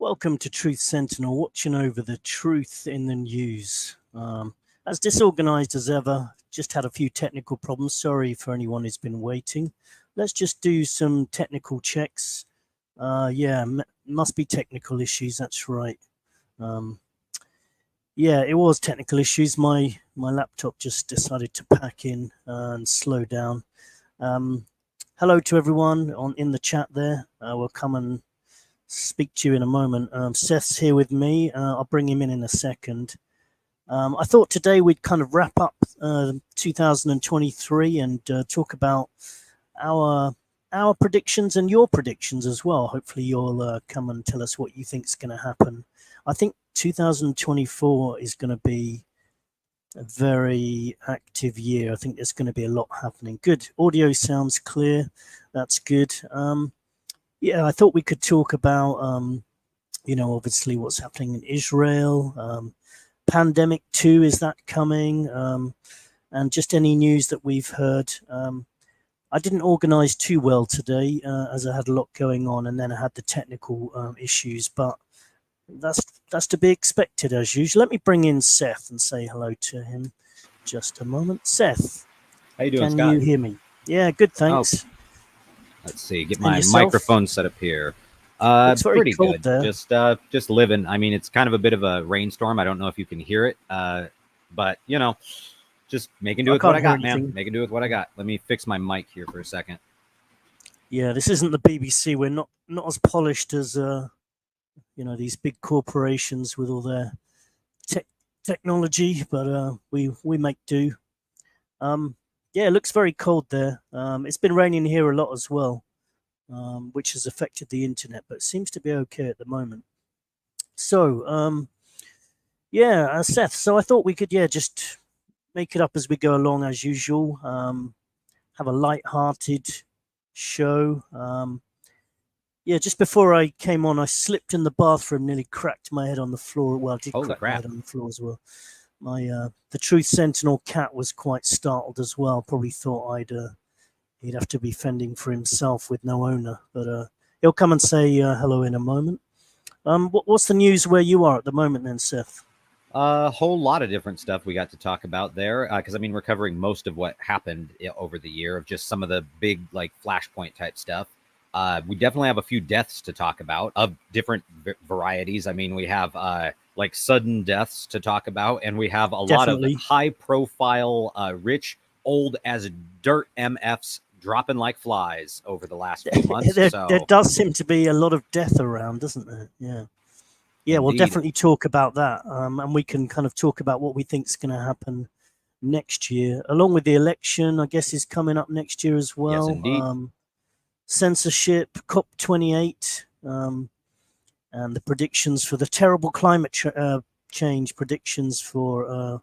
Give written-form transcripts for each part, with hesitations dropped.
Welcome to Truth Sentinel, watching over the truth in the news. As disorganized as ever, just had a few technical problems. Sorry for anyone who's been waiting. Let's just do some technical checks. Must be technical issues, that's right. It was technical issues. My laptop just decided to pack in and slow down. Hello to everyone in the chat there. We'll come and speak to you in a moment. Seth's here with me. I'll bring him in a second. I thought today we'd kind of wrap up 2023 and talk about our predictions and your predictions as well. Hopefully you'll come and tell us what you think is going to happen. I think 2024 is going to be a very active year. I think there's going to be a lot happening. Good. Audio sounds clear. That's good. I thought we could talk about, obviously what's happening in Israel. Pandemic 2, is that coming? And just any news that we've heard. I didn't organize too well today as I had a lot going on, and then I had the technical issues, but that's to be expected as usual. Let me bring in Seth and say hello to him. Just a moment. Seth, how you doing, can Scott? you hear me? Yeah, good, thanks. Oh. Let's see, get my microphone set up here. It's very pretty cold good. There. Just living. I mean, it's kind of a bit of a rainstorm. I don't know if you can hear it, but just making do with what I got, man. Making do with what I got. Let me fix my mic here for a second. Yeah, this isn't the BBC. We're not as polished as these big corporations with all their technology, but we make do. Yeah, it looks very cold there. It's been raining here a lot as well, which has affected the internet, but it seems to be okay at the moment. So, Seth, so I thought we could, just make it up as we go along as usual. Have a light-hearted show. Just before I came on, I slipped in the bathroom, nearly cracked my head on the floor. Well, I did crack my head on the floor as well. The Truth Sentinel cat was quite startled as well. Probably thought he'd have to be fending for himself with no owner, but he'll come and say hello in a moment. What's the news where you are at the moment then, Seth? A whole lot of different stuff we got to talk about there, because we're covering most of what happened over the year of just some of the big flashpoint type stuff. We definitely have a few deaths to talk about of different varieties. I mean, we have sudden deaths to talk about, and we have a lot of high profile, rich, old as dirt MFs dropping like flies over the last few months. There does seem to be a lot of death around, doesn't there? Yeah. Yeah, indeed. We'll definitely talk about that. And we can kind of talk about what we think is going to happen next year, along with the election, I guess, is coming up next year as well. Yes, indeed. Censorship, COP28, and the predictions for the terrible climate change predictions for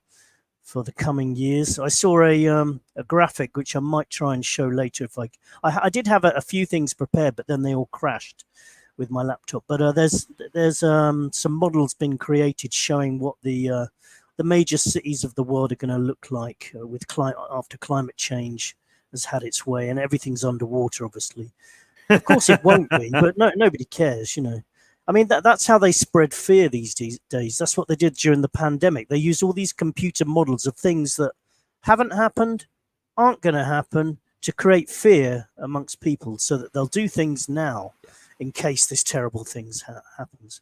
the coming years. I saw a graphic which I might try and show later. If I did have a few things prepared, but then they all crashed with my laptop. But there's some models been created showing what the major cities of the world are going to look like with after climate change has had its way, and everything's underwater, obviously. Of course it won't be, but nobody cares, I mean, that's how they spread fear these days. That's what they did during the pandemic. They used all these computer models of things that haven't happened, aren't going to happen, to create fear amongst people so that they'll do things now in case this terrible things happens.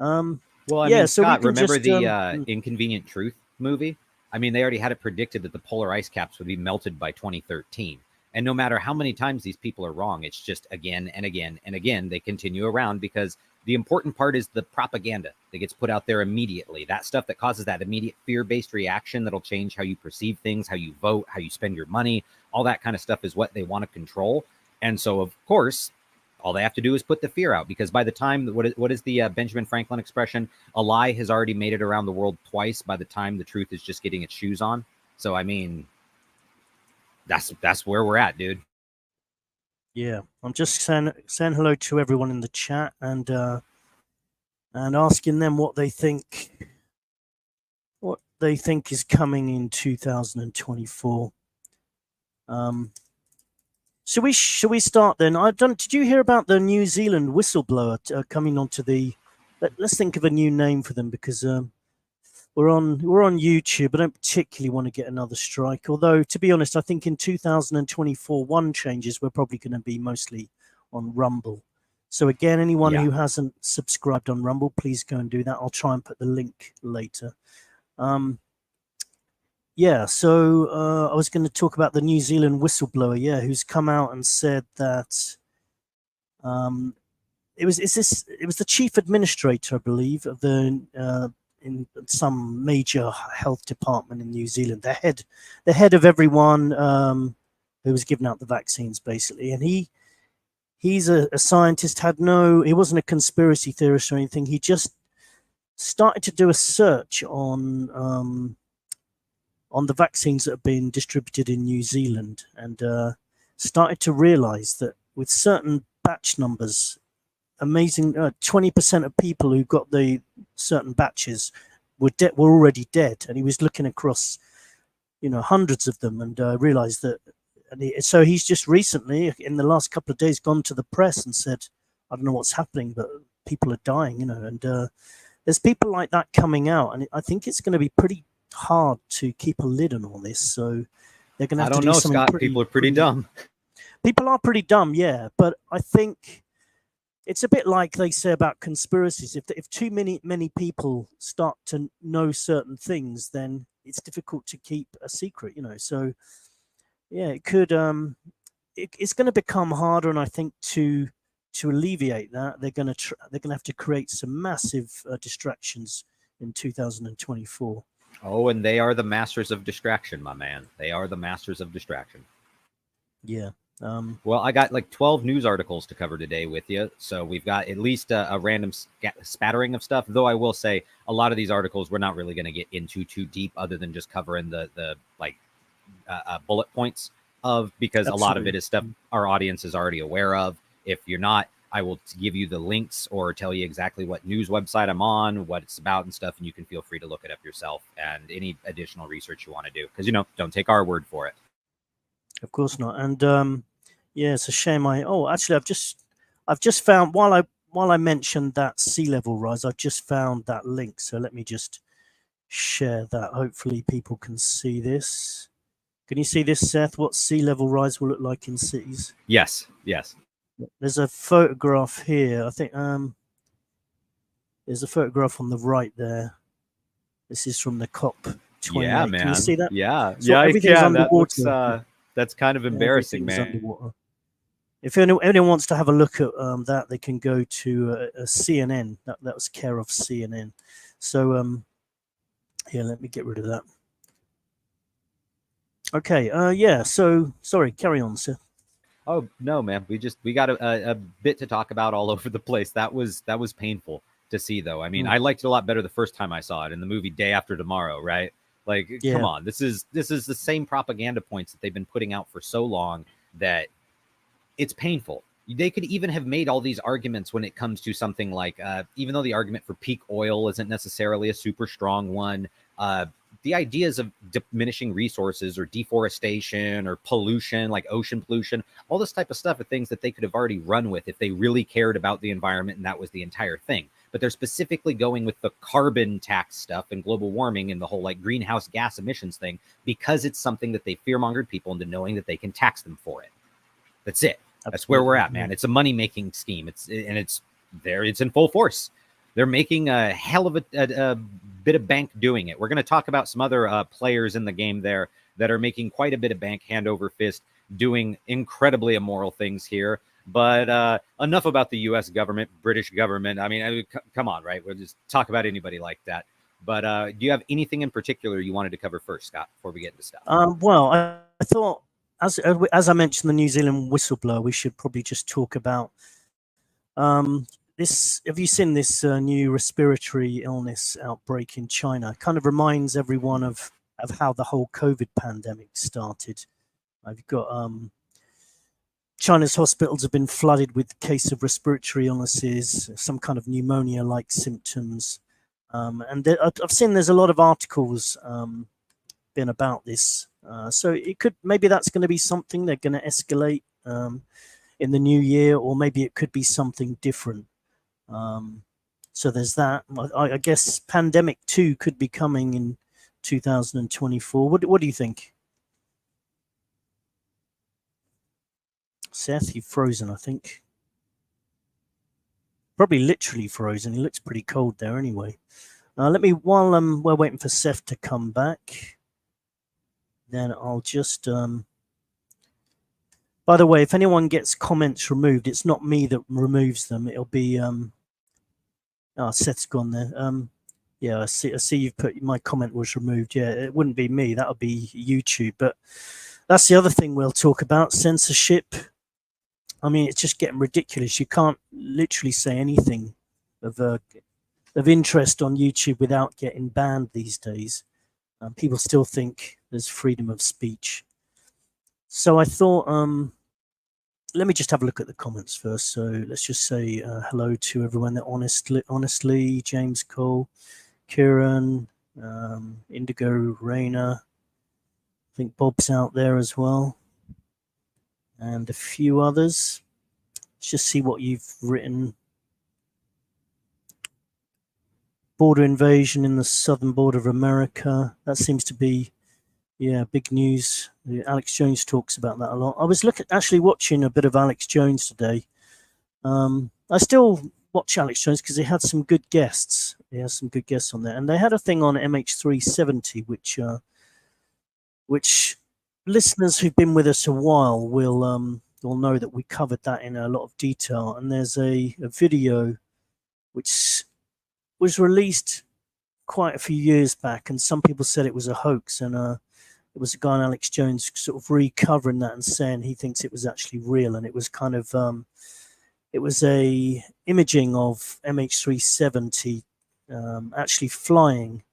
Well, I mean, Scott, remember the Inconvenient Truth movie? I mean, they already had it predicted that the polar ice caps would be melted by 2013. And no matter how many times these people are wrong, it's just again and again and again, they continue around, because the important part is the propaganda that gets put out there immediately. That stuff that causes that immediate fear-based reaction that'll change how you perceive things, how you vote, how you spend your money. All that kind of stuff is what they want to control. And so, of course, all they have to do is put the fear out, because by the time, what is the Benjamin Franklin expression? A lie has already made it around the world twice by the time the truth is just getting its shoes on. So, I mean, that's where we're at, dude. Yeah, I'm just saying hello to everyone in the chat and asking them what they think is coming in 2024. Should we start then? Did you hear about the New Zealand whistleblower coming onto the let's think of a new name for them, because we're on YouTube. I don't particularly want to get another strike. Although, to be honest, I think in 2024, one changes, we're probably going to be mostly on Rumble. So again, anyone who hasn't subscribed on Rumble, please go and do that. I'll try and put the link later. Yeah, so I was going to talk about the New Zealand whistleblower, who's come out and said that it was the chief administrator, I believe, of the in some major health department in New Zealand, the head of everyone who was giving out the vaccines, basically, and he's a scientist. He wasn't a conspiracy theorist or anything. He just started to do a search on the vaccines that have been distributed in New Zealand, and started to realize that with certain batch numbers, amazing 20% of people who got the certain batches were already dead. And he was looking across, hundreds of them, and realized that. So he's just recently, in the last couple of days, gone to the press and said, "I don't know what's happening, but people are dying," and there's people like that coming out, and I think it's going to be pretty hard to keep a lid on all this. So they're going to have to do something. Scott. People are pretty dumb. People are pretty dumb, yeah. But I think it's a bit like they say about conspiracies. If too many people start to know certain things, then it's difficult to keep a secret, So yeah, it could. It's going to become harder, and I think to alleviate that, they're going to have to create some massive distractions in 2024. Oh, and they are the masters of distraction, my man. They are the masters of distraction. Yeah. Well, I got like 12 news articles to cover today with you, so we've got at least a random spattering of stuff. Though I will say, a lot of these articles we're not really going to get into too deep, other than just covering the bullet points of, because Absolutely. A lot of it is stuff our audience is already aware of. If you're not, I will give you the links or tell you exactly what news website I'm on, what it's about and stuff, and you can feel free to look it up yourself and any additional research you want to do, because don't take our word for it. Of course not. And yeah, it's a shame. I've just found, while I mentioned that sea level rise, I've just found that link. So let me just share that. Hopefully people can see this. Can you see this, Seth? What sea level rise will look like in cities? Yes. There's a photograph here. I think there's a photograph on the right there. This is from the COP28. Yeah, man. Can you see that? Yeah, so yeah, everything's I can. Underwater. That's kind of embarrassing, man. Underwater. If anyone wants to have a look at that, they can go to CNN. That was care of CNN. So yeah, let me get rid of that. Okay. Yeah. So sorry. Carry on, sir. Oh no, man. We got a bit to talk about all over the place. That was painful to see, though. I mean, I liked it a lot better the first time I saw it in the movie Day After Tomorrow, right? Like, come on. This is the same propaganda points that they've been putting out for so long that it's painful. They could even have made all these arguments when it comes to something like, even though the argument for peak oil isn't necessarily a super strong one, the ideas of diminishing resources or deforestation or pollution, like ocean pollution, all this type of stuff are things that they could have already run with if they really cared about the environment and that was the entire thing. But they're specifically going with the carbon tax stuff and global warming and the whole like greenhouse gas emissions thing, because it's something that they fear-mongered people into knowing that they can tax them for it. That's it. That's where we're at, man. It's a money-making scheme. It's in full force. They're making a hell of a bit of bank doing it. We're going to talk about some other players in the game there that are making quite a bit of bank hand over fist, doing incredibly immoral things here. But enough about the U.S. government, British government. I mean, come on, right? We'll just talk about anybody like that. But do you have anything in particular you wanted to cover first, Scott, before we get into stuff? Well, I thought, as I mentioned, the New Zealand whistleblower, we should probably just talk about this. Have you seen this new respiratory illness outbreak in China? It kind of reminds everyone of how the whole COVID pandemic started. I've got China's hospitals have been flooded with cases of respiratory illnesses, some kind of pneumonia-like symptoms, and I've seen there's a lot of articles been about this. So it could, maybe that's going to be something they're going to escalate in the new year, or maybe it could be something different. So there's that. I guess Pandemic 2 could be coming in 2024. What do you think? Seth, you've frozen, I think. Probably literally frozen. He looks pretty cold there anyway. While we're waiting for Seth to come back, then I'll just by the way, if anyone gets comments removed, it's not me that removes them. It'll be Seth's gone there. Yeah, I see you've put my comment was removed. Yeah, it wouldn't be me, that would be YouTube. But that's the other thing we'll talk about, censorship. I mean, it's just getting ridiculous. You can't literally say anything of interest on YouTube without getting banned these days. People still think there's freedom of speech. So I thought, let me just have a look at the comments first. So let's just say hello to everyone that honestly, James Cole, Kieran, Indigo Rayner. I think Bob's out there as well. And a few others. Let's just see what you've written. Border invasion in the southern border of America. That seems to be, yeah, big news. Alex Jones talks about that a lot. I was actually watching a bit of Alex Jones today. I still watch Alex Jones because he had some good guests. He has some good guests on there. And they had a thing on MH370, which listeners who've been with us a while will know that we covered that in a lot of detail. And there's a video which was released quite a few years back, and some people said it was a hoax, and it was a guy, Alex Jones, sort of recovering that and saying he thinks it was actually real. And it was kind of it was a imaging of MH370 actually flying,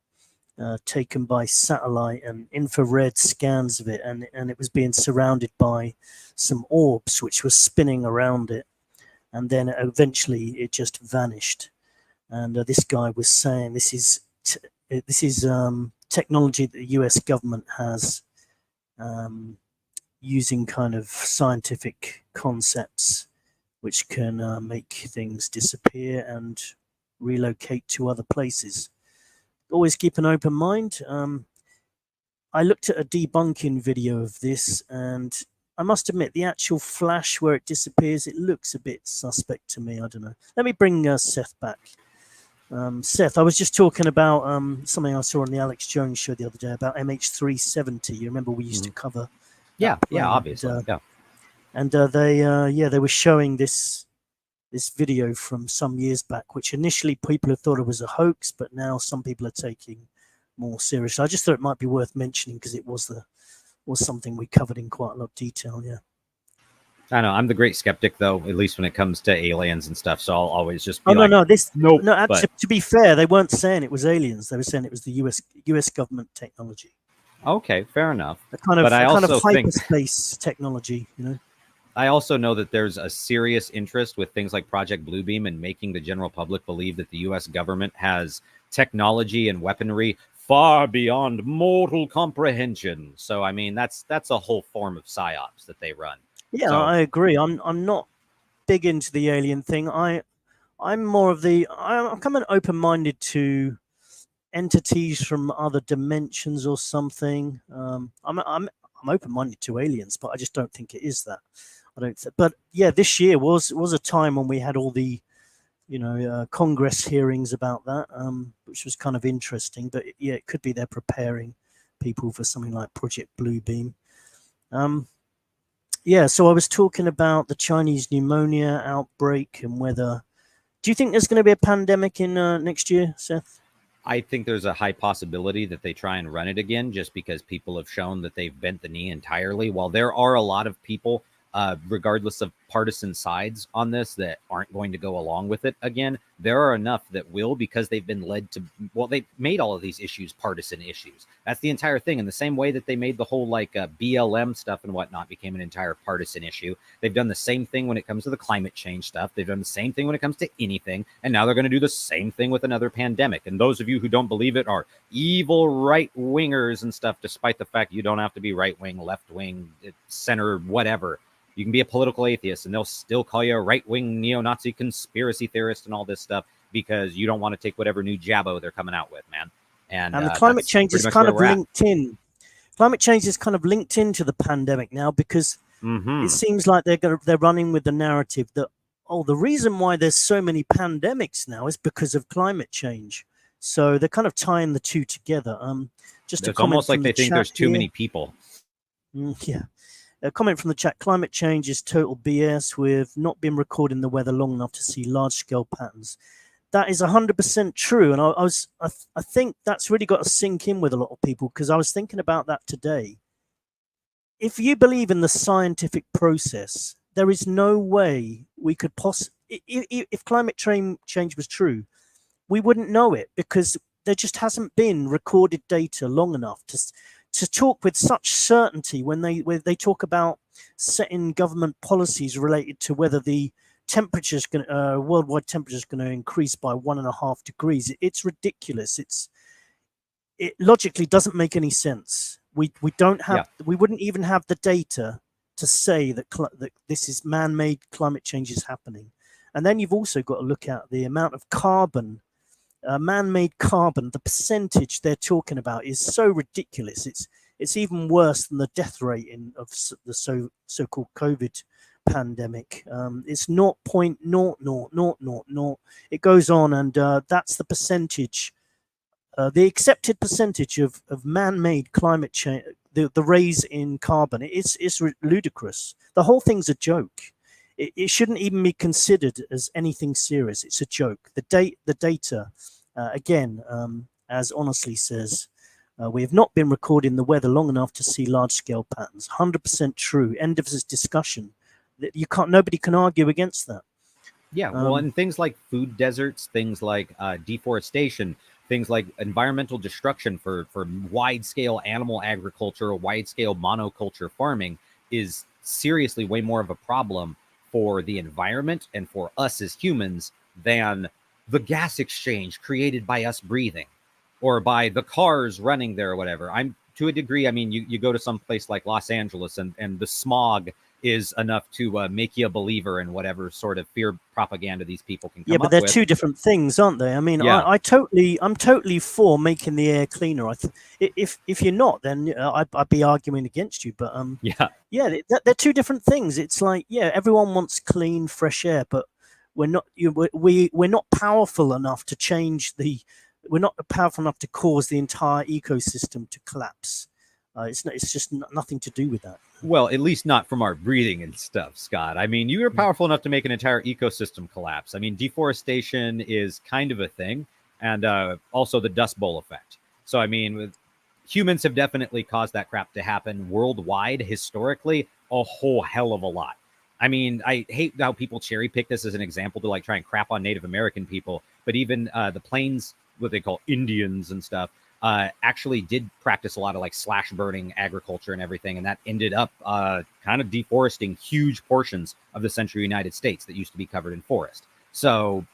taken by satellite and infrared scans of it, and it was being surrounded by some orbs which were spinning around it, and then eventually it just vanished. And this guy was saying this is technology that the US government has, using kind of scientific concepts which can make things disappear and relocate to other places. Always keep an open mind. I looked at a debunking video of this, and I must admit the actual flash where it disappears, it looks a bit suspect to me. I don't know. Let me bring Seth back. Seth, I was just talking about something I saw on the Alex Jones show the other day about MH370. You remember we used to cover? Yeah, obviously. And they were showing this video from some years back, which initially people had thought it was a hoax, but now some people are taking more seriously. I just thought it might be worth mentioning because it was something we covered in quite a lot of detail. Yeah. I know. I'm the great skeptic, though, at least when it comes to aliens and stuff. So I'll always just be to be fair, they weren't saying it was aliens. They were saying it was the US government technology. Okay, fair enough. A kind of hyperspace technology, you know. I also know that there's a serious interest with things like Project Bluebeam and making the general public believe that the U.S. government has technology and weaponry far beyond mortal comprehension. So, I mean, that's a whole form of psyops that they run. Yeah, so, I agree. I'm not big into the alien thing. I'm more of I'm kind of open-minded to entities from other dimensions or something. I'm open-minded to aliens, but I just don't think it is that. But yeah, this year was a time when we had all the, Congress hearings about that, which was kind of interesting. But yeah, it could be they're preparing people for something like Project Bluebeam. Yeah, so I was talking about the Chinese pneumonia outbreak and whether. Do you think there's going to be a pandemic in next year, Seth? I think there's a high possibility that they try and run it again, just because people have shown that they've bent the knee entirely. While there are a lot of people, regardless of partisan sides on this, that aren't going to go along with it again, there are enough that will, because they've been led to, they made all of these issues partisan issues. That's the entire thing. In the same way that they made the whole BLM stuff and whatnot became an entire partisan issue, they've done the same thing when it comes to the climate change stuff. They've done the same thing when it comes to anything. And now they're going to do the same thing with another pandemic. And those of you who don't believe it are evil right-wingers and stuff, despite the fact you don't have to be right-wing, left-wing, center, whatever. You can be a political atheist and they'll still call you a right-wing neo-Nazi conspiracy theorist and all this stuff. because you don't want to take whatever new jabbo they're coming out with, man. And the climate change is kind of linked in. Climate change is kind of linked into the pandemic now, because it seems like they're running with the narrative that, the reason why there's so many pandemics now is because of climate change. So they're kind of tying the two together. Just it's almost like they think there's too many people. Yeah. A comment from the chat: climate change is total BS. We've not been recording the weather long enough to see large-scale patterns. That is 100% true, and I think that's really got to sink in with a lot of people, because I was thinking about that today. If you believe in the scientific process, there is no way we could if climate change was true, we wouldn't know it, because there just hasn't been recorded data long enough to talk with such certainty when they talk about setting government policies related to whether the temperature's worldwide temperature is going to increase by 1.5 degrees. It's ridiculous. It logically doesn't make any sense. We don't have we wouldn't even have the data to say that this is man-made climate change is happening. And then you've also got to look at the amount of carbon, man-made carbon. The percentage they're talking about is so ridiculous. It's even worse than the death rate of the so-called COVID pandemic. It's 0.00000. It goes on, and that's the percentage, the accepted percentage of man-made climate change, the raise in carbon. It's ludicrous. The whole thing's a joke. It shouldn't even be considered as anything serious. It's a joke. The data, again, as Honestly says, we have not been recording the weather long enough to see large-scale patterns. 100% true. End of this discussion. Nobody can argue against that. Yeah, well, and things like food deserts, things like deforestation, things like environmental destruction for wide-scale animal agriculture or wide-scale monoculture farming is seriously way more of a problem for the environment and for us as humans than the gas exchange created by us breathing or by the cars running there or whatever. I'm to a degree, I mean, you go to some place like Los Angeles and the smog is enough to make you a believer in whatever sort of fear propaganda these people can come up with. Yeah, but they're two different things, aren't they? I mean, yeah. I'm totally for making the air cleaner. If you're not, then I'd be arguing against you. But they're two different things. It's like, everyone wants clean, fresh air, but we're not. We're not powerful enough to change we're not powerful enough to cause the entire ecosystem to collapse. It's just nothing to do with that. Well, at least not from our breathing and stuff, Scott. I mean, you are powerful enough to make an entire ecosystem collapse. I mean, deforestation is kind of a thing, and also the Dust Bowl effect. So, I mean, humans have definitely caused that crap to happen worldwide, historically, a whole hell of a lot. I mean, I hate how people cherry pick this as an example to try and crap on Native American people, but even the Plains, what they call Indians and stuff, actually did practice a lot of slash burning agriculture and everything. And that ended up kind of deforesting huge portions of the central United States that used to be covered in forest. So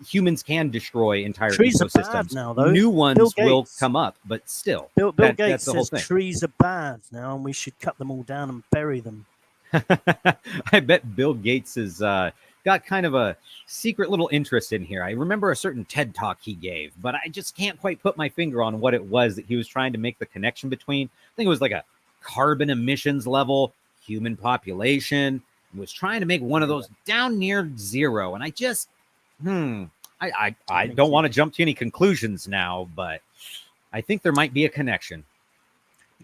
humans can destroy entire trees ecosystems. Are bad now, though. New ones will come up, but still. Bill Gates says trees are bad now and we should cut them all down and bury them. I bet Bill Gates is got kind of a secret little interest in here. I remember a certain TED talk he gave, but I just can't quite put my finger on what it was that he was trying to make the connection between. I think it was like a carbon emissions level, human population. He was trying to make one of those down near zero. And I just, I don't want to jump to any conclusions now, but I think there might be a connection.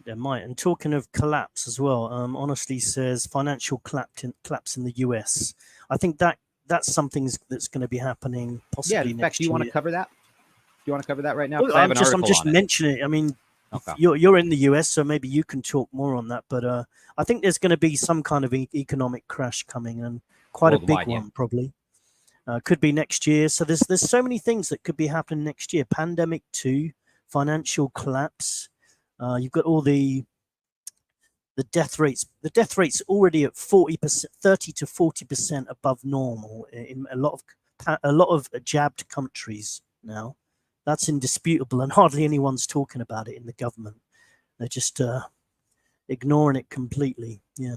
There might. And talking of collapse as well, Honestly says financial collapse in the US. I think that's something that's going to be happening possibly in next fact, do you year. want to cover that? Do you want to cover that right now? Well, I'm just mentioning it. I mean, okay. You're in the US, so maybe you can talk more on that. But I think there's going to be some kind of economic crash coming, and quite worldwide, a big one probably. Could be next year. So there's so many things that could be happening next year. Pandemic 2, financial collapse. You've got all the death rates. The death rate's already at 40%, 30 to 40% above normal in a lot of jabbed countries now. That's indisputable, and hardly anyone's talking about it in the government. They're just ignoring it completely. Yeah.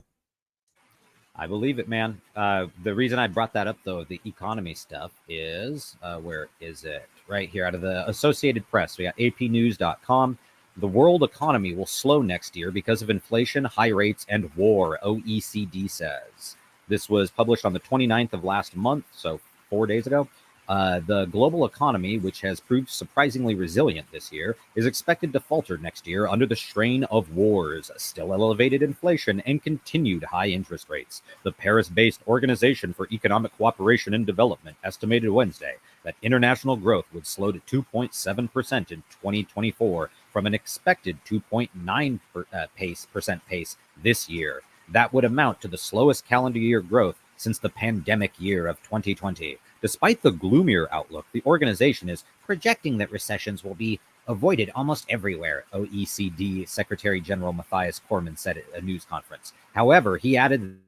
I believe it, man. The reason I brought that up, though, the economy stuff is where is it? Right here out of the Associated Press. We got apnews.com. The world economy will slow next year because of inflation, high rates, and war, OECD says. This was published on the 29th of last month, so 4 days ago. The global economy, which has proved surprisingly resilient this year, is expected to falter next year under the strain of wars, still elevated inflation, and continued high interest rates. The Paris-based Organization for Economic Cooperation and Development estimated Wednesday that international growth would slow to 2.7% in 2024 from an expected 2.9% pace this year. That would amount to the slowest calendar year growth since the pandemic year of 2020. Despite the gloomier outlook, the organization is projecting that recessions will be avoided almost everywhere, OECD Secretary General Matthias Cormann said at a news conference. However, he added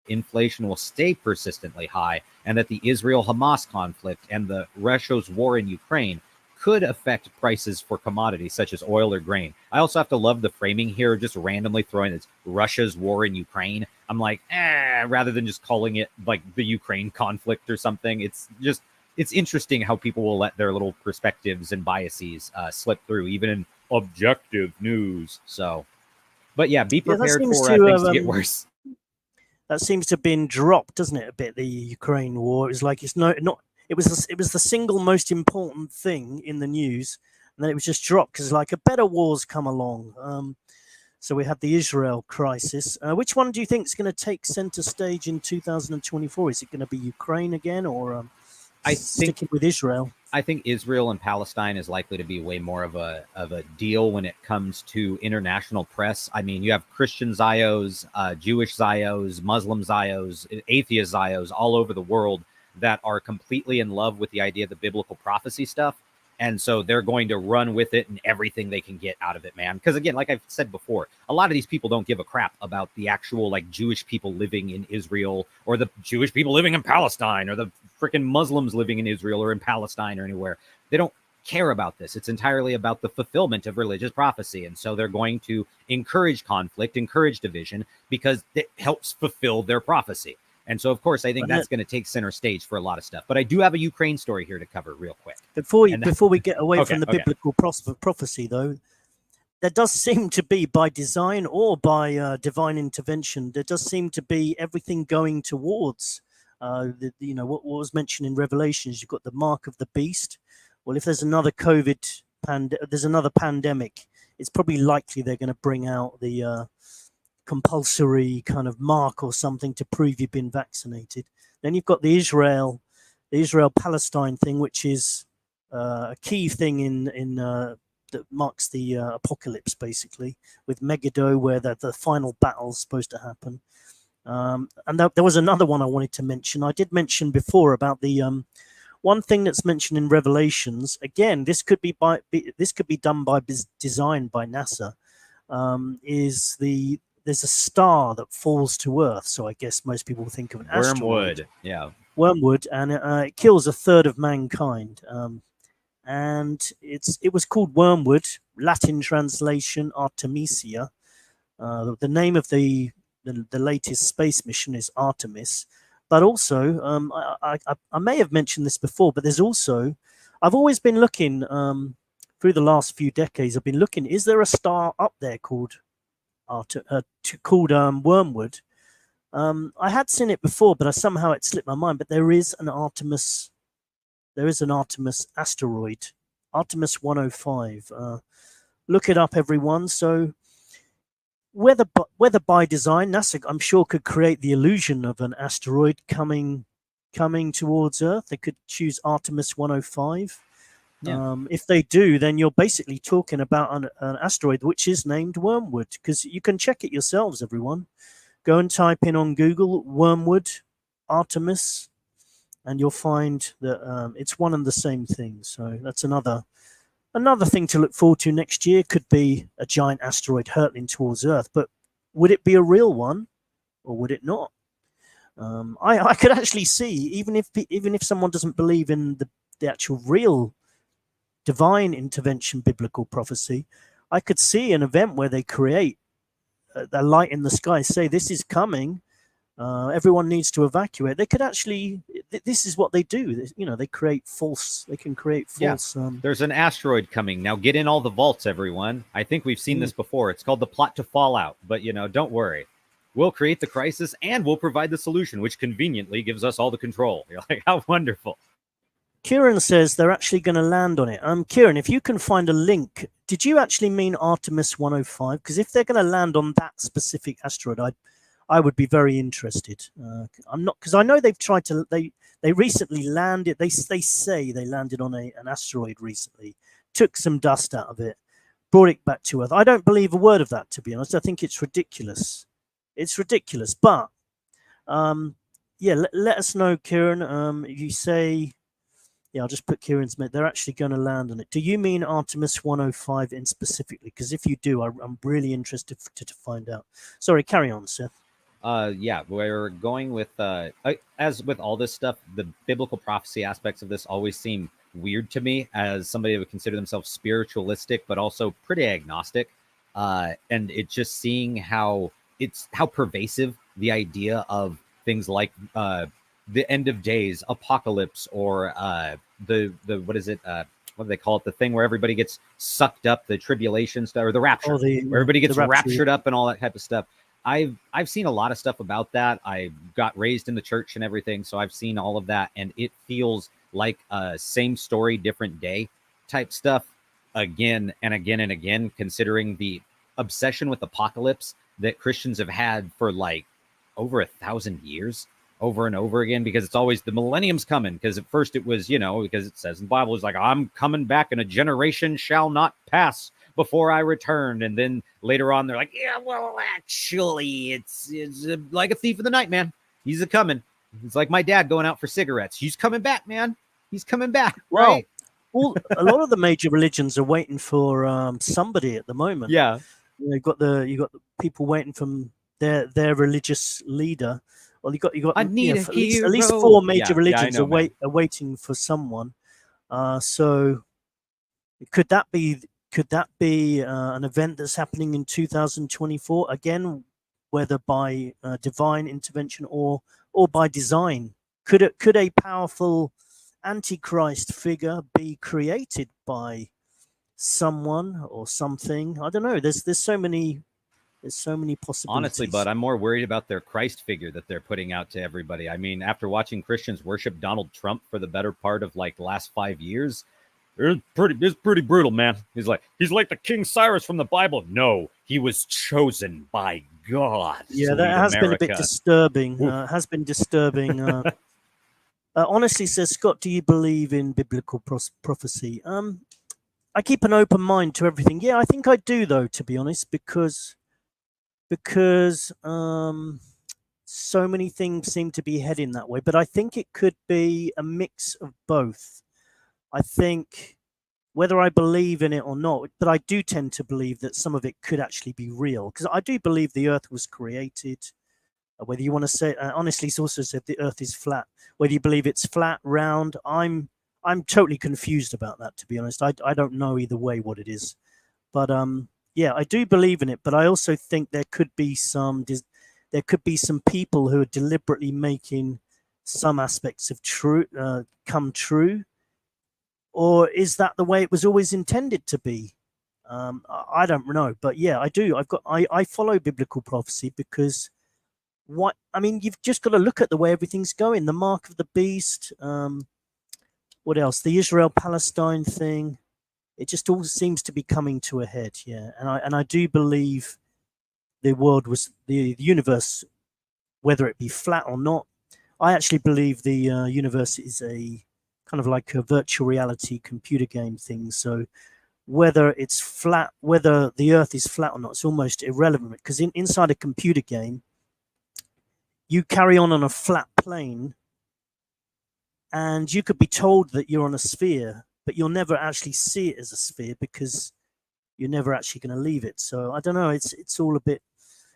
inflation will stay persistently high and that the Israel-Hamas conflict and the Russia's war in Ukraine could affect prices for commodities such as oil or grain. I also have to love the framing here, just randomly throwing it's Russia's war in Ukraine. I'm like, rather than just calling it like the Ukraine conflict or something. It's interesting how people will let their little perspectives and biases slip through, even in objective news. So, but yeah, be prepared for things to get worse. That seems to have been dropped, doesn't it, a bit, the Ukraine war? It was like it's not. It was the single most important thing in the news, and then it was just dropped because like a better war's come along. So we had the Israel crisis. Which one do you think is going to take center stage in 2024? Is it going to be Ukraine again, or sticking with Israel? I think Israel and Palestine is likely to be way more of a deal when it comes to international press. I mean, you have Christian Zios, Jewish Zios, Muslim Zios, atheist Zios all over the world that are completely in love with the idea of the biblical prophecy stuff. And so they're going to run with it and everything they can get out of it, man. Because again, like I've said before, a lot of these people don't give a crap about the actual like Jewish people living in Israel or the Jewish people living in Palestine or the freaking Muslims living in Israel or in Palestine or anywhere. They don't care about this. It's entirely about the fulfillment of religious prophecy. And so they're going to encourage conflict, encourage division because it helps fulfill their prophecy. And so, of course, I think that's going to take center stage for a lot of stuff. But I do have a Ukraine story here to cover real quick. Before we get away from the biblical prophecy, though, there does seem to be, by design or by divine intervention, there does seem to be everything going towards, what was mentioned in Revelations. You've got the mark of the beast. Well, if there's another there's another pandemic, it's probably likely they're going to bring out the compulsory kind of mark or something to prove you've been vaccinated. Then you've got the Israel-Palestine thing, which is a key thing in that marks the apocalypse, basically, with Megiddo, where the final battle's supposed to happen. And there was another one I wanted to mention. I did mention before about the one thing that's mentioned in Revelations. Again, this could be done by design by NASA. There's a star that falls to Earth, so I guess most people think of an asteroid. Wormwood, and it kills a third of mankind. And it was called Wormwood, Latin translation Artemisia. The name of the latest space mission is Artemis. But also, I may have mentioned this before, but there's also, I've always been looking through the last few decades. I've been looking, is there a star up there called Wormwood? I had seen it before, but somehow it slipped my mind. But there is an Artemis asteroid, Artemis 105. Look it up, everyone. So whether by design, NASA, I'm sure, could create the illusion of an asteroid coming towards Earth. They could choose Artemis 105. Yeah. If they do, then you're basically talking about an asteroid which is named Wormwood, because you can check it yourselves, everyone. Go and type in on Google Wormwood, Artemis, and you'll find that it's one and the same thing. So that's another thing to look forward to next year. Could be a giant asteroid hurtling towards Earth, but would it be a real one or would it not? I could actually see, even if someone doesn't believe in the actual real divine intervention biblical prophecy, I could see an event where they create a light in the sky, say this is coming, everyone needs to evacuate. They could actually, this is what they do. You know, they can create false. Yeah. There's an asteroid coming. Now get in all the vaults, everyone. I think we've seen this before. It's called the plot to Fallout. But, you know, don't worry. We'll create the crisis and we'll provide the solution, which conveniently gives us all the control. You're like, how wonderful. Kieran says they're actually going to land on it. Kieran, if you can find a link, did you actually mean Artemis 105? Because if they're going to land on that specific asteroid, I would be very interested. I'm not, because I know they've tried to. They recently landed. They say they landed on an asteroid recently, took some dust out of it, brought it back to Earth. I don't believe a word of that, to be honest. I think it's ridiculous. It's ridiculous. But yeah, let us know, Kieran. You say. Yeah, I'll just put Kieran's mate. They're actually going to land on it. Do you mean Artemis 105 in specifically? Because if you do, I'm really interested to find out. Sorry, carry on, Seth. Yeah, we're going with, as with all this stuff, the biblical prophecy aspects of this always seem weird to me as somebody who would consider themselves spiritualistic, but also pretty agnostic. And it's just seeing how pervasive the idea of things like the end of days, apocalypse, or the what is it? What do they call it? The thing where everybody gets sucked up, the tribulation stuff, or the rapture, where everybody gets raptured up and all that type of stuff. I've seen a lot of stuff about that. I got raised in the church and everything, so I've seen all of that, and it feels like a same story, different day type stuff again and again and again, considering the obsession with apocalypse that Christians have had for like over 1,000 years. Over and over again, because it's always the millennium's coming. Because at first it was, you know, because it says in the Bible, it's like, I'm coming back and a generation shall not pass before I return. And then later on, they're like, yeah, well, actually, it's like a thief of the night, man. He's a coming. It's like my dad going out for cigarettes. He's coming back, man. He's coming back. Right? Well, a lot of the major religions are waiting for somebody at the moment. Yeah, you got the people waiting from their religious leader. Well, you got I need at least 4 major religions are waiting for someone. So could that be an event that's happening in 2024 again, whether by divine intervention or by design? Could a powerful antichrist figure be created by someone or something? I don't know. There's so many possibilities. Honestly, but I'm more worried about their Christ figure that they're putting out to everybody. I mean, after watching Christians worship Donald Trump for the better part of like the last 5 years, it's pretty brutal, man. He's like the King Cyrus from the Bible. No, he was chosen by God. Yeah, that has been a bit disturbing. Has been disturbing. Honestly, says Scott, do you believe in biblical prophecy? I keep an open mind to everything. Yeah, I think I do, though, to be honest, because so many things seem to be heading that way. But I think it could be a mix of both. I think whether I believe in it or not, but I do tend to believe that some of it could actually be real, because I do believe the earth was created. Whether you want to say, honestly, it's also said the earth is flat. Whether you believe it's flat, round, I'm totally confused about that, to be honest. I don't know either way what it is. But yeah, I do believe in it, but I also think there could be some people who are deliberately making some aspects of come true. Or is that the way it was always intended to be? I don't know, but yeah, I do. I follow biblical prophecy because you've just got to look at the way everything's going. The mark of the beast. What else? The Israel-Palestine thing. It just all seems to be coming to a head, yeah. And I do believe the universe, whether it be flat or not. I actually believe the universe is a kind of like a virtual reality computer game thing. So whether it's flat, whether the Earth is flat or not, it's almost irrelevant, because inside a computer game, you carry on a flat plane, and you could be told that you're on a sphere, but you'll never actually see it as a sphere because you're never actually going to leave it. So I don't know. It's all a bit,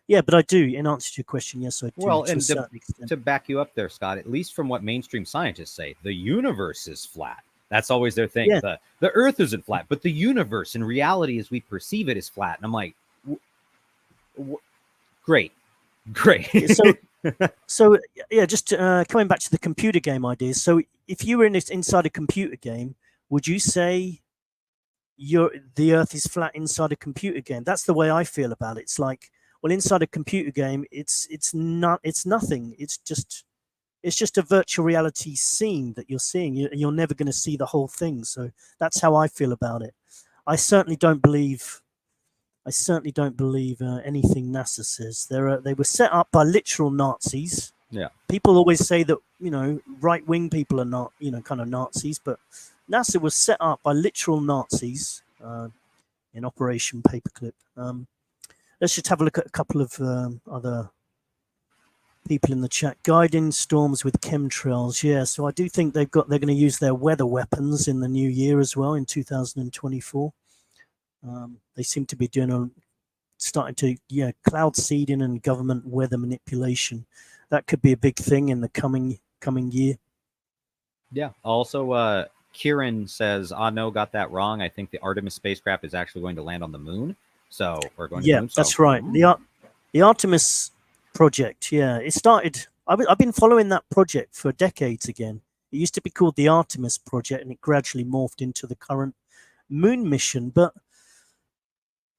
yeah. But I do, in answer to your question, yes, I do. Well, and to back you up there, Scott, at least from what mainstream scientists say, the universe is flat. That's always their thing. Yeah. The Earth isn't flat, but the universe, in reality, as we perceive it, is flat. And I'm like, great. So yeah, just coming back to the computer game ideas. So if you were inside a computer game, would you say the Earth is flat inside a computer game? That's the way I feel about it. It's like, well, inside a computer game, it's nothing. It's just a virtual reality scene that you're seeing. You're never going to see the whole thing. So that's how I feel about it. I certainly don't believe anything NASA says. They were set up by literal Nazis. Yeah. People always say that, right-wing people are not, kind of Nazis, but NASA was set up by literal Nazis in Operation Paperclip. Let's just have a look at a couple of other people in the chat. Guiding storms with chemtrails. Yeah, so I do think they're going to use their weather weapons in the new year as well, in 2024. They seem to be starting to cloud seeding and government weather manipulation. That could be a big thing in the coming year. Yeah. Also, Kieran says, no, got that wrong. I think the Artemis spacecraft is actually going to land on the moon. So we're going to the moon. That's right. The Artemis project. Yeah, it started. I've been following that project for decades again. It used to be called the Artemis project, and it gradually morphed into the current moon mission. But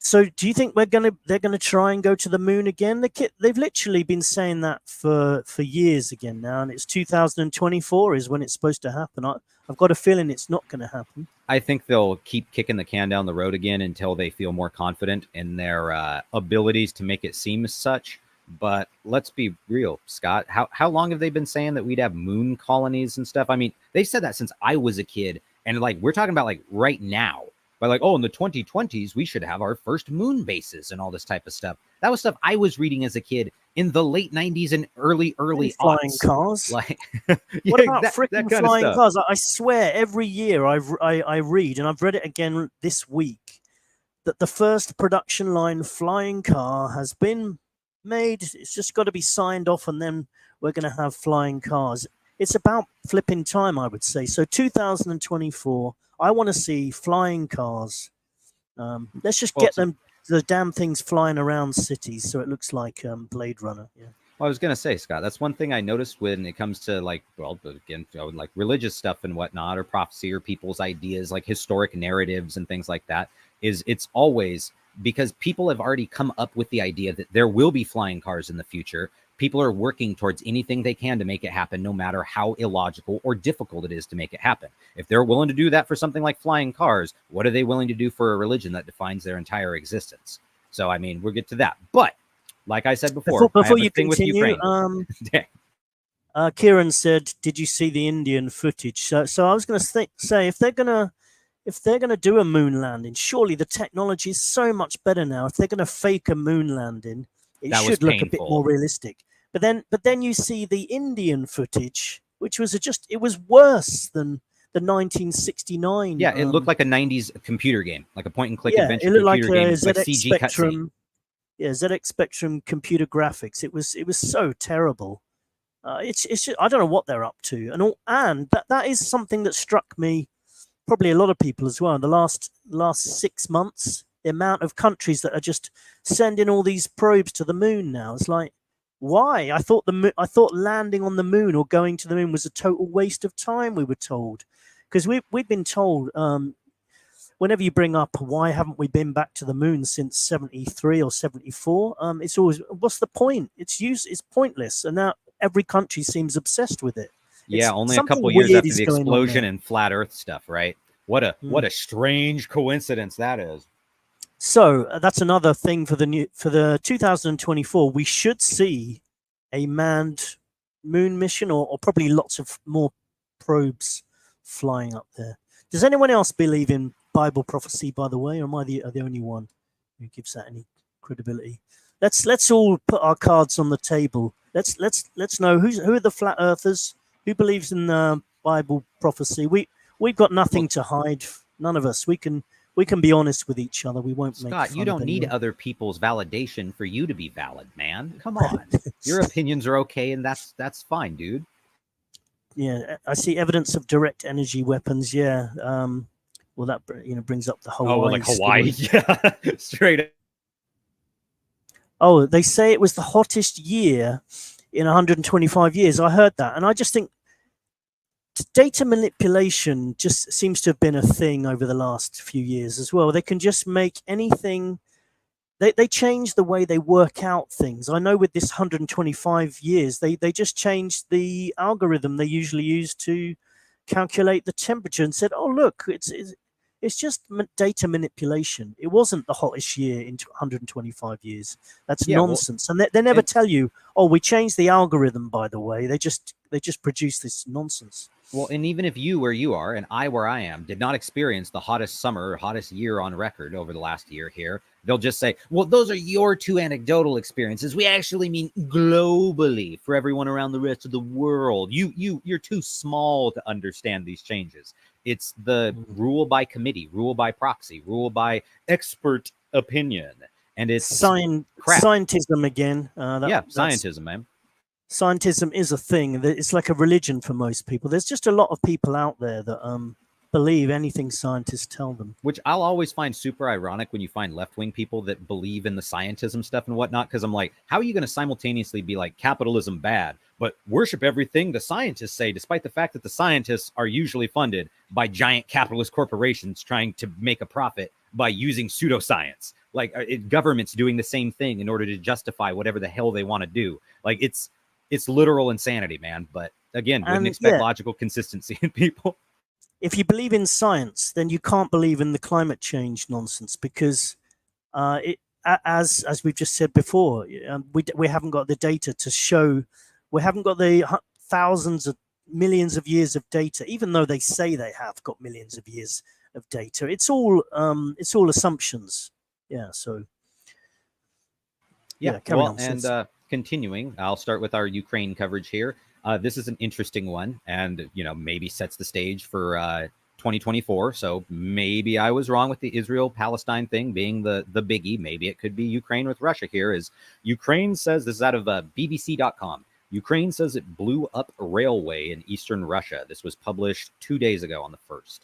so, do you think they're gonna try and go to the moon again? They've literally been saying that for years again now, and it's 2024 is when it's supposed to happen. I've got a feeling it's not going to happen. I think they'll keep kicking the can down the road again until they feel more confident in their abilities to make it seem as such. But let's be real, Scott. How long have they been saying that we'd have moon colonies and stuff? I mean, they said that since I was a kid, and like we're talking about like right now. By like, in the 2020s, we should have our first moon bases and all this type of stuff. That was stuff I was reading as a kid in the late 90s and early flying aughts. Cars. Like, what about freaking flying cars? I swear, every year I read, and I've read it again this week, that the first production line flying car has been made. It's just got to be signed off, and then we're going to have flying cars. It's about flipping time, I would say. So 2024. I want to see flying cars. Let's just get the damn things flying around cities so it looks like Blade Runner. Yeah. Well, I was going to say, Scott, that's one thing I noticed when it comes to like religious stuff and whatnot, or prophecy, or people's ideas, like historic narratives and things like that, is it's always because people have already come up with the idea that there will be flying cars in the future. People are working towards anything they can to make it happen, no matter how illogical or difficult it is to make it happen. If they're willing to do that for something like flying cars, what are they willing to do for a religion that defines their entire existence? So, I mean, we'll get to that. But like I said before you continue, Kieran said, "Did you see the Indian footage?" So I was going to say, if they're going to do a moon landing, surely the technology is so much better now. If they're going to fake a moon landing, it should look a bit more realistic. But then you see the Indian footage, which was it was worse than the 1969. Yeah, it looked like a 90s computer game, like a point and click adventure. It looked computer game, like CG Spectrum. cutscene. Yeah, ZX Spectrum computer graphics. It was so terrible. It's just, I don't know what they're up to, and that is something that struck me, probably a lot of people as well, in the last 6 months. The amount of countries that are just sending all these probes to the moon now. It's like, why? I thought landing on the moon or going to the moon was a total waste of time. We were told, because we've been told, whenever you bring up why haven't we been back to the moon since 73 or 74, it's always, what's the point? It's pointless, and now every country seems obsessed with it. Yeah, only a couple years after the explosion and flat Earth stuff, right? What a strange coincidence that is. So that's another thing for the 2024. We should see a manned moon mission, or probably lots of more probes flying up there. Does anyone else believe in Bible prophecy, by the way, or am I the only one who gives that any credibility? Let's all put our cards on the table. Let's know who are the flat earthers, who believes in Bible prophecy. We've got nothing to hide. None of us. We can be honest with each other. We won't make fun Scott, you don't need other people's validation for you to be valid, man. Come on. Your opinions are okay, and that's fine, dude. Yeah, I see evidence of direct energy weapons. Yeah. Well, that brings up the Hawaii. Like Hawaii. Yeah. Straight up. Oh, they say it was the hottest year in 125 years. I heard that, and I just think data manipulation just seems to have been a thing over the last few years as well. They can just make anything. They change the way they work out things. I know with this 125 years, they just changed the algorithm they usually use to calculate the temperature and said, oh, look, it's just data manipulation. It wasn't the hottest year in 125 years. That's nonsense. And they never tell you, oh, we changed the algorithm, by the way. They just produce this nonsense. Well, and even if you where you are and I where I am did not experience the hottest summer or hottest year on record over the last year here, they'll just say, well, those are your two anecdotal experiences. We actually mean globally for everyone around the rest of the world. You're too small to understand these changes. It's the rule by committee, rule by proxy, rule by expert opinion. And it's scientism again. Scientism, man. Scientism is a thing. It's like a religion for most people. There's just a lot of people out there that believe anything scientists tell them. Which I'll always find super ironic when you find left-wing people that believe in the scientism stuff and whatnot, because I'm like, how are you going to simultaneously be like capitalism bad, but worship everything the scientists say, despite the fact that the scientists are usually funded by giant capitalist corporations trying to make a profit by using pseudoscience? Like governments doing the same thing in order to justify whatever the hell they want to do. Like it's literal insanity, man. But again, wouldn't expect logical consistency in people. If you believe in science, then you can't believe in the climate change nonsense, because as we've just said before, we haven't got the data to show. We haven't got the thousands of millions of years of data, even though they say they have got millions of years of data. It's all assumptions. Yeah. So. Yeah. Well, and continuing, I'll start with our Ukraine coverage here. This is an interesting one, and maybe sets the stage for 2024. So maybe I was wrong with the Israel-Palestine thing being the biggie. Maybe it could be Ukraine with Russia here. Is Ukraine says, this is out of BBC.com. Ukraine says it blew up a railway in eastern Russia. This was published 2 days ago on the 1st.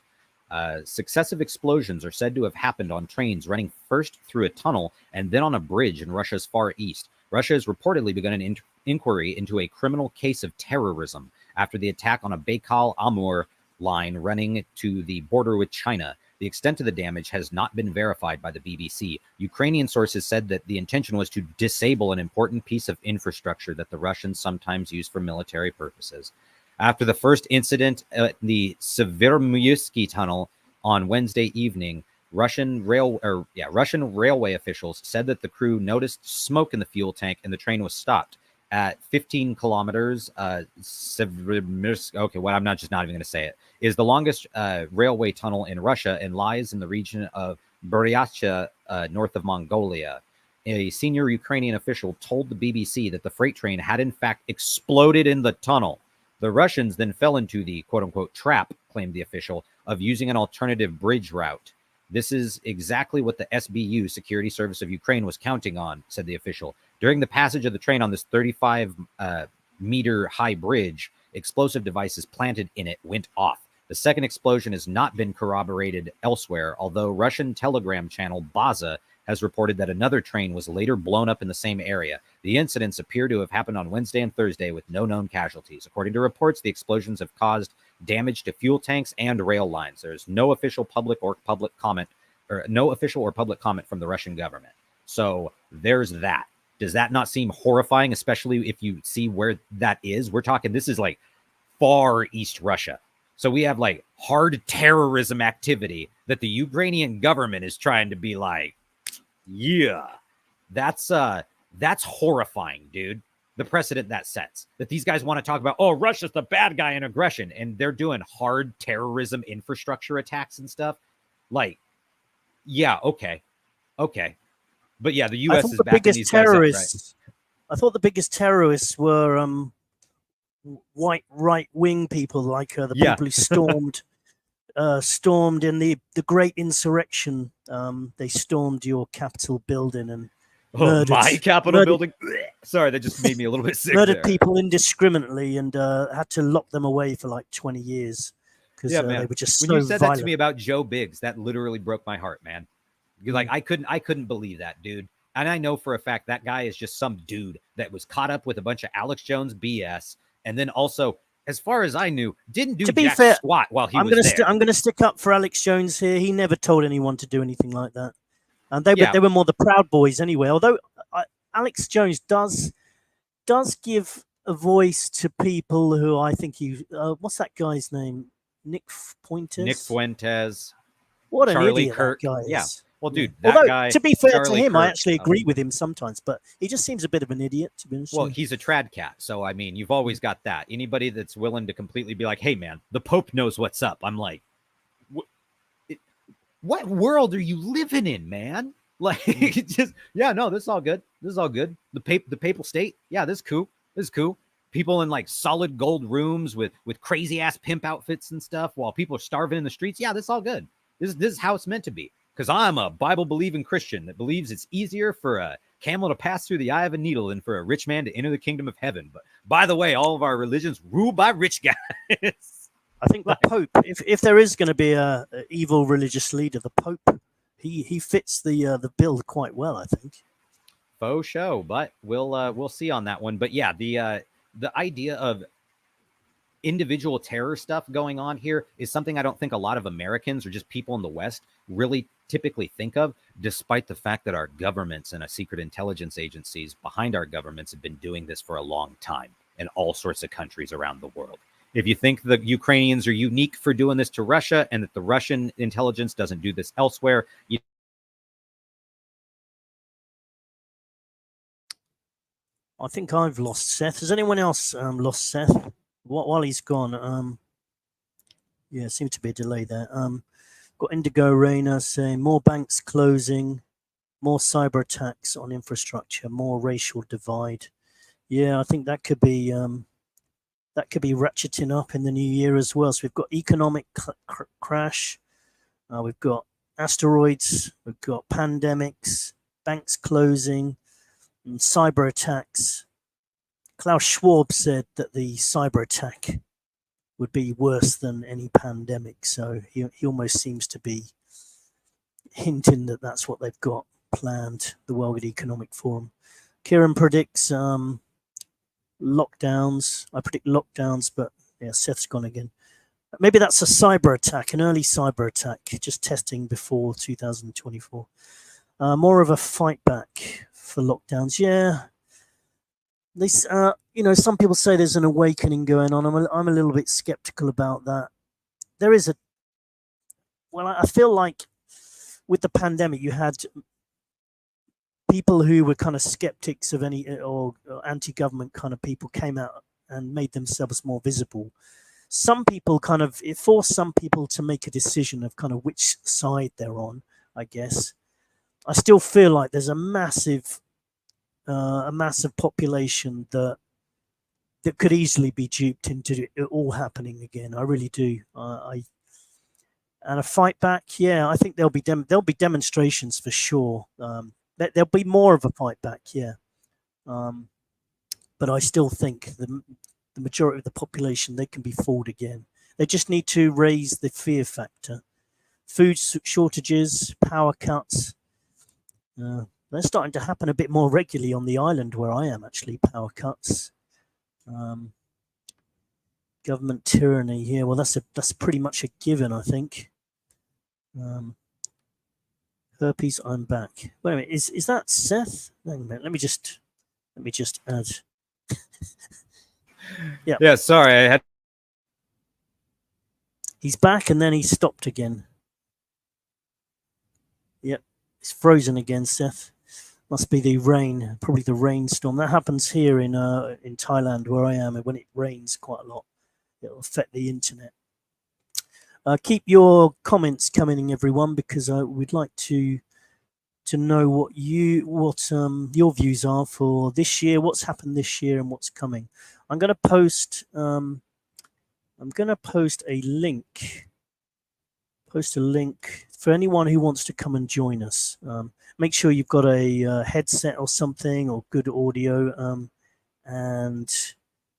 Successive explosions are said to have happened on trains running first through a tunnel and then on a bridge in Russia's far east. Russia has reportedly begun an inquiry into a criminal case of terrorism after the attack on a Baikal-Amur line running to the border with China. The extent of the damage has not been verified by the BBC. Ukrainian sources said that the intention was to disable an important piece of infrastructure that the Russians sometimes use for military purposes. After the first incident at the Severomuyski tunnel on Wednesday evening, Russian railway officials said that the crew noticed smoke in the fuel tank and the train was stopped at 15 kilometers. I'm not even going to say it. Is the longest railway tunnel in Russia and lies in the region of Buryatia, north of Mongolia. A senior Ukrainian official told the BBC that the freight train had in fact exploded in the tunnel. The Russians then fell into the quote-unquote trap, claimed the official, of using an alternative bridge route. This is exactly what the SBU, Security Service of Ukraine, was counting on, said the official. During the passage of the train on this 35-meter high bridge, explosive devices planted in it went off. The second explosion has not been corroborated elsewhere, although Russian telegram channel Baza has reported that another train was later blown up in the same area. The incidents appear to have happened on Wednesday and Thursday with no known casualties. According to reports, the explosions have caused damage to fuel tanks and rail lines. There's no official or public comment from the Russian government. So there's that. Does that not seem horrifying, especially if you see where that is? We're talking, this is like far East Russia. So we have like hard terrorism activity that the Ukrainian government is trying to be like, yeah, that's horrifying, dude. The precedent that sets, that these guys want to talk about, oh, Russia's the bad guy in aggression, and they're doing hard terrorism infrastructure attacks and stuff. Like, yeah, okay. But yeah, the U.S. is backing these guys up, right? I thought the biggest terrorists were white right-wing people, like the people who stormed in the Great Insurrection. They stormed your Capitol building and murdered my Capitol building. Sorry, that just made me a little bit sick. Murdered people indiscriminately and had to lock them away for like 20 years because they were just so when you said violent. That to me about Joe Biggs, that literally broke my heart, man. You're like, I couldn't believe that, dude. And I know for a fact that guy is just some dude that was caught up with a bunch of Alex Jones BS. And then also, as far as I knew, didn't do jack squat while he was there. I'm going to stick up for Alex Jones here. He never told anyone to do anything like that. And they were more the Proud Boys anyway. Although Alex Jones does give a voice to people who I think what's that guy's name? Nick Fuentes. What an Charlie idiot Kirk. That guy is. Yeah. Well, dude, Although, guy, to be fair Charlie to him, Kirk, I actually agree with him sometimes, but he just seems a bit of an idiot, to be honest. Well, he's a trad cat. So, I mean, you've always got that. Anybody that's willing to completely be like, hey, man, the Pope knows what's up. I'm like, what world are you living in, man? Like, just, yeah, no, this is all good. This is all good. The papal state. Yeah, this is cool. This is cool. People in like solid gold rooms with crazy ass pimp outfits and stuff while people are starving in the streets. Yeah, this is all good. This is how it's meant to be. Because I'm a Bible-believing Christian that believes it's easier for a camel to pass through the eye of a needle than for a rich man to enter the kingdom of heaven. But by the way, all of our religions ruled by rich guys. I think the Pope, if there is going to be a evil religious leader, the Pope, he fits the bill quite well, I think. Faux show, but we'll see on that one. But yeah, the idea of individual terror stuff going on here is something I don't think a lot of Americans or just people in the West really typically think of, despite the fact that our governments and secret intelligence agencies behind our governments have been doing this for a long time in all sorts of countries around the world. If you think the Ukrainians are unique for doing this to Russia and that the Russian intelligence doesn't do this elsewhere, I think I've lost Seth. Has anyone else lost Seth? While he's gone, yeah, seems to be a delay there. Got Indigo Reina saying more banks closing, more cyber attacks on infrastructure, more racial divide. Yeah, I think that could be ratcheting up in the new year as well. So we've got economic crash, we've got asteroids, we've got pandemics, banks closing, and cyber attacks. Klaus Schwab said that the cyber attack would be worse than any pandemic. So he almost seems to be hinting that that's what they've got planned, the World Economic Forum. Kieran predicts lockdowns. I predict lockdowns, but yeah, Seth's gone again. Maybe that's a cyber attack, an early cyber attack, just testing before 2024. More of a fight back for lockdowns. Yeah. This, some people say there's an awakening going on. I'm a little bit skeptical about that. There is I feel like with the pandemic, you had people who were kind of skeptics of any or anti-government kind of people came out and made themselves more visible. Some people it forced some people to make a decision of kind of which side they're on, I guess. I still feel like there's a massive population that could easily be duped into it all happening again. I really do. And a fight back, yeah. I think there'll be demonstrations for sure. There'll be more of a fight back, yeah. But I still think the majority of the population, they can be fooled again. They just need to raise the fear factor. Food shortages, power cuts. They're starting to happen a bit more regularly on the island where I am, actually, power cuts. Government tyranny here. Well, that's pretty much a given, I think. Herpes, I'm back. Wait a minute, is that Seth? Hang a minute, let me just add. Yeah. Yeah, sorry, I had. He's back and then he stopped again. Yep, it's frozen again, Seth. Must be the rain, probably the rainstorm. That happens here in Thailand where I am, and when it rains quite a lot, it'll affect the internet. Keep your comments coming in, everyone, because we'd like to know what your views are for this year, what's happened this year, and what's coming. I'm going to post a link. Post a link for anyone who wants to come and join us. Make sure you've got a headset or something, or good audio, and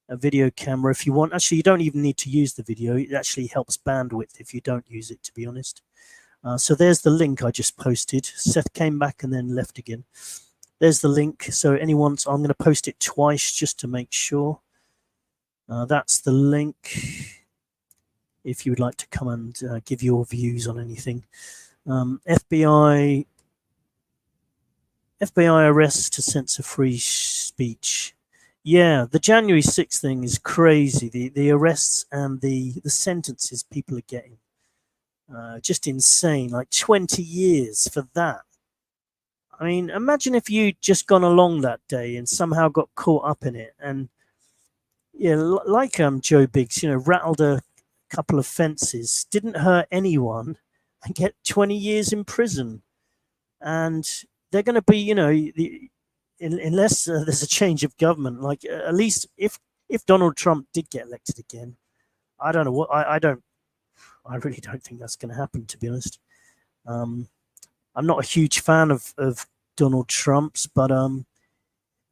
a video camera if you want. Actually, you don't even need to use the video. It actually helps bandwidth if you don't use it, to be honest. So there's the link I just posted. Seth came back and then left again. there's the link. So I'm going to post it twice just to make sure. That's the link. If you would like to come and give your views on anything. FBI arrests to censor free speech. Yeah, the January 6th thing is crazy. The arrests and the sentences people are getting. Just insane. Like 20 years for that. I mean, imagine if you'd just gone along that day and somehow got caught up in it. And yeah, like Joe Biggs, rattled a couple of fences, didn't hurt anyone, and get 20 years in prison. And they're going to be, unless there's a change of government, like at least if Donald Trump did get elected again, I don't know what I really don't think that's going to happen, to be honest. I'm not a huge fan of Donald Trump's, but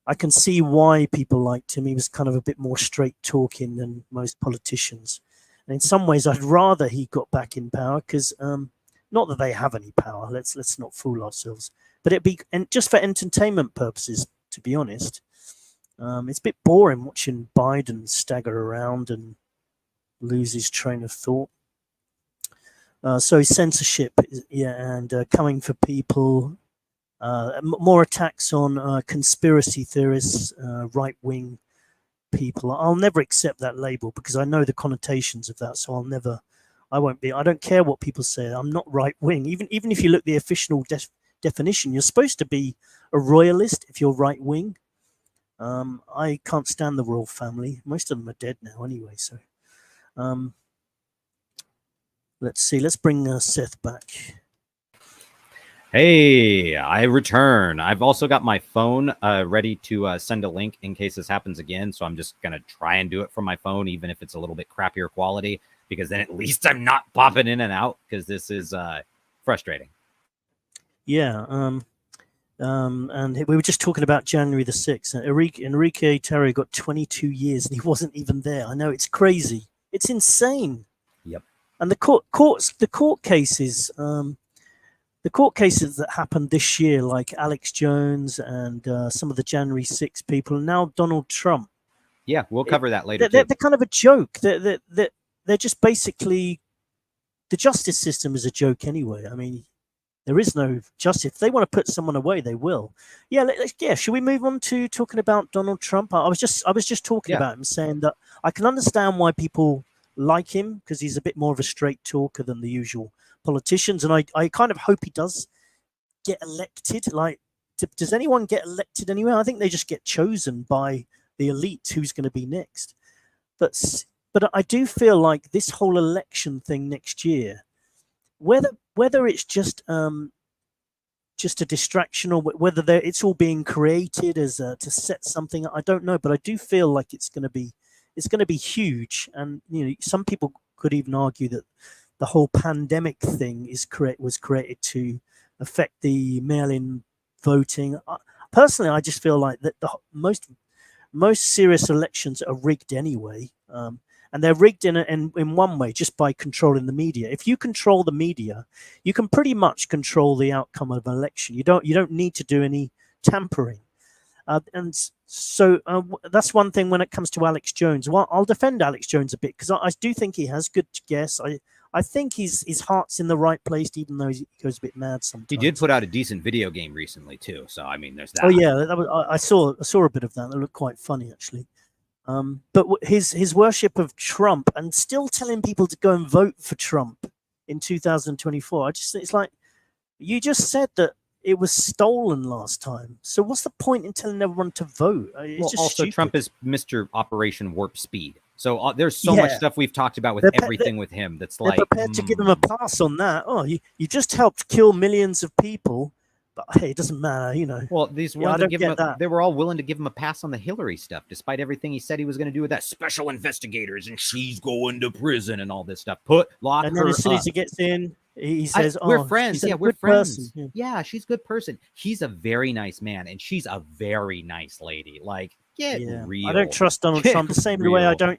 I can see why people liked him. He was kind of a bit more straight talking than most politicians. And in some ways, I'd rather he got back in power because not that they have any power. Let's not fool ourselves. But it'd be just for entertainment purposes, to be honest. It's a bit boring watching Biden stagger around and lose his train of thought. So censorship, and coming for people. More attacks on conspiracy theorists, right-wing people. I'll never accept that label because I know the connotations of that. So I won't be. I don't care what people say. I'm not right-wing. Even if you look at the official definition, you're supposed to be a royalist if you're right-wing. I can't stand the royal family. Most of them are dead now anyway. So let's see. Let's bring Seth back. Hey, I return. I've also got my phone ready to send a link in case this happens again. So I'm just going to try and do it from my phone, even if it's a little bit crappier quality, because then at least I'm not popping in and out because this is frustrating. Yeah. And we were just talking about January the 6th. Enrique Tarrio got 22 years and he wasn't even there. I know, it's crazy. It's insane. Yep. And the court cases, the court cases that happened this year, like Alex Jones and some of the January 6 people, and now Donald Trump. Yeah, we'll cover that later. They're kind of a joke. They're just basically, the justice system is a joke anyway. I mean, there is no justice. If they want to put someone away, they will. Yeah, should we move on to talking about Donald Trump? I was just talking about him, saying that I can understand why people like him because he's a bit more of a straight talker than the usual politicians, and I kind of hope he does get elected. Like, does anyone get elected anywhere? I think they just get chosen by the elite who's going to be next. But I do feel like this whole election thing next year, whether it's just a distraction or whether it's all being created as to set something, I don't know. But I do feel like it's going to be huge, and some people could even argue that the whole pandemic thing was created to affect the mail-in voting. Personally, I just feel like that the most serious elections are rigged anyway, and they're rigged in one way, just by controlling the media. If you control the media, you can pretty much control the outcome of an election. You don't need to do any tampering. And so that's one thing when it comes to Alex Jones. Well, I'll defend Alex Jones a bit because I do think he has good guess. I think his heart's in the right place, even though he goes a bit mad sometimes. He did put out a decent video game recently too, so I mean, there's that. Oh yeah, I saw a bit of that. It looked quite funny actually. But his worship of Trump and still telling people to go and vote for Trump in 2024. It's like, you just said that it was stolen last time. So what's the point in telling everyone to vote? It's just also stupid. Trump is Mr. Operation Warp Speed. So there's so much stuff we've talked about with everything with him. That's they're prepared to give him a pass on that. Oh, you just helped kill millions of people. But hey, it doesn't matter, Well, they were all willing to give him a pass on the Hillary stuff, despite everything he said he was going to do with that. Special investigators, and she's going to prison and all this stuff. Lock and her then as soon up. as he gets in, he says, we're friends. Yeah, we're friends. Yeah, she's a good person. He's a very nice man, and she's a very nice lady. Like, get real. I don't trust Donald Trump the same way I don't.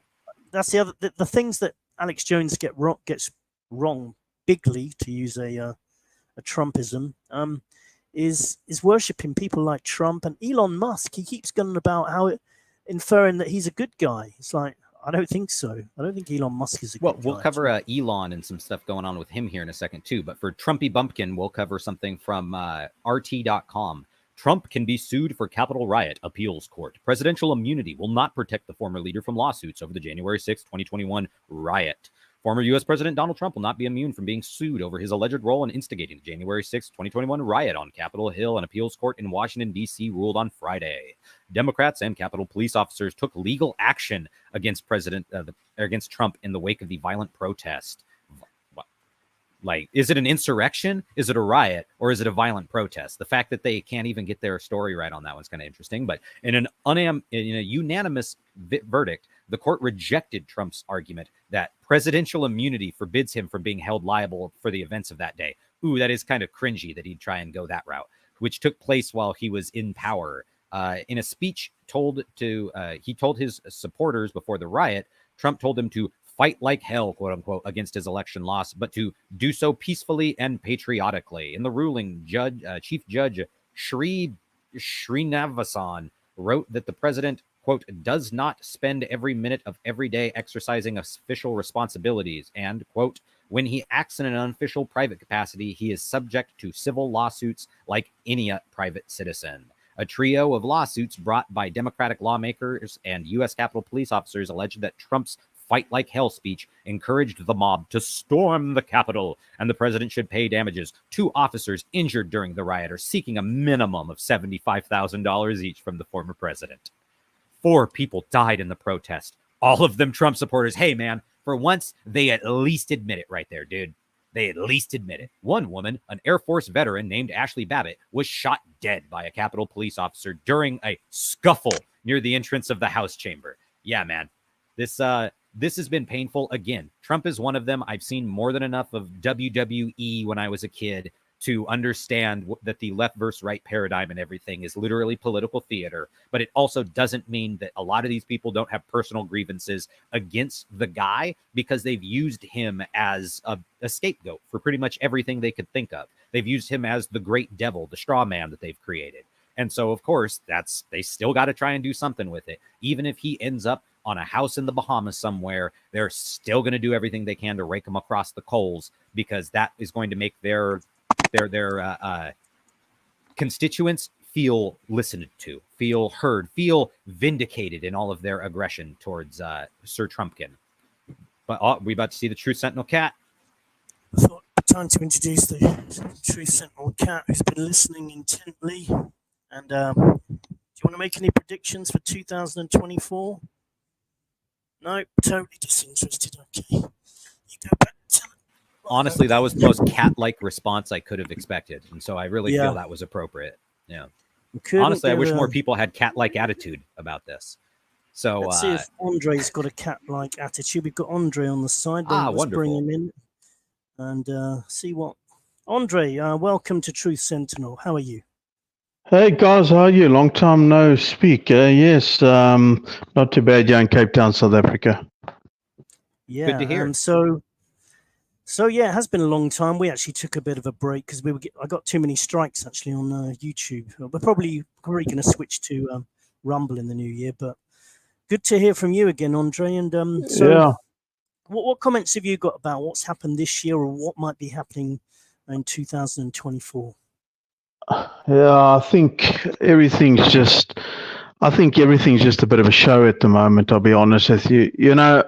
That's the other the things that Alex Jones gets wrong bigly, to use a Trumpism. is worshipping people like Trump and Elon Musk. He keeps going about inferring that he's a good guy. It's like, I don't think so. I don't think Elon Musk is a good guy. We'll cover Elon and some stuff going on with him here in a second too. But for Trumpy Bumpkin, we'll cover something from RT.com. Trump can be sued for Capitol riot, appeals court. Presidential immunity will not protect the former leader from lawsuits over the January 6, 2021 riot. Former U.S. President Donald Trump will not be immune from being sued over his alleged role in instigating the January 6, 2021 riot on Capitol Hill. An appeals court in Washington, D.C. ruled on Friday. Democrats and Capitol police officers took legal action against against Trump in the wake of the violent protest. Like, is it an insurrection? Is it a riot? Or is it a violent protest? The fact that they can't even get their story right on that one's kind of interesting. But in a unanimous verdict, the court rejected Trump's argument that presidential immunity forbids him from being held liable for the events of that day. Ooh, that is kind of cringy that he'd try and go that route, which took place while he was in power. In a speech he told his supporters before the riot, Trump told them to fight like hell, quote unquote, against his election loss, but to do so peacefully and patriotically. In the ruling, Chief Judge Srinivasan wrote that the president, quote, does not spend every minute of every day exercising official responsibilities, and, quote, when he acts in an unofficial private capacity, he is subject to civil lawsuits like any private citizen. A trio of lawsuits brought by Democratic lawmakers and U.S. Capitol police officers alleged that Trump's fight like hell speech encouraged the mob to storm the Capitol, and the president should pay damages. 2 officers injured during the riot are seeking a minimum of $75,000 each from the former president. 4 people died in the protest, all of them Trump supporters. Hey, man, for once, they at least admit it right there, dude. They at least admit it. One woman, an Air Force veteran named Ashley Babbitt, was shot dead by a Capitol police officer during a scuffle near the entrance of the House chamber. Yeah, man, this has been painful. Again, Trump is one of them. I've seen more than enough of WWE when I was a kid to understand that the left versus right paradigm and everything is literally political theater. But it also doesn't mean that a lot of these people don't have personal grievances against the guy, because they've used him as a scapegoat for pretty much everything they could think of. They've used him as the great devil, the straw man that they've created. And so, of course, they still got to try and do something with it. Even if he ends up on a house in the Bahamas somewhere, they're still going to do everything they can to rake him across the coals, because that is going to make their constituents feel listened to, feel heard, feel vindicated in all of their aggression towards Sir Trumpkin. But we about to see the Truth Sentinel cat. I thought time to introduce the Truth Sentinel cat, who's been listening intently. And do you want to make any predictions for 2024? No, totally disinterested. Okay, you go back. Honestly, that was the most cat-like response I could have expected, and so I really feel that was appropriate. Yeah. Honestly, I wish more people had cat-like attitude about this. So let's see if Andre's got a cat-like attitude. We've got Andre on the side. Let's bring him in and see what. Andre, welcome to Truth Sentinel. How are you? Hey guys, how are you? Long time no speak. Yes, not too bad. You're in Cape Town, South Africa. Yeah, good to hear. So yeah, it has been a long time. We actually took a bit of a break because I got too many strikes actually on YouTube. We're probably going to switch to Rumble in the new year, but good to hear from you again, Andre. And what comments have you got about what's happened this year or what might be happening in 2024? Yeah, I think everything's just a bit of a show at the moment, I'll be honest with you. You know,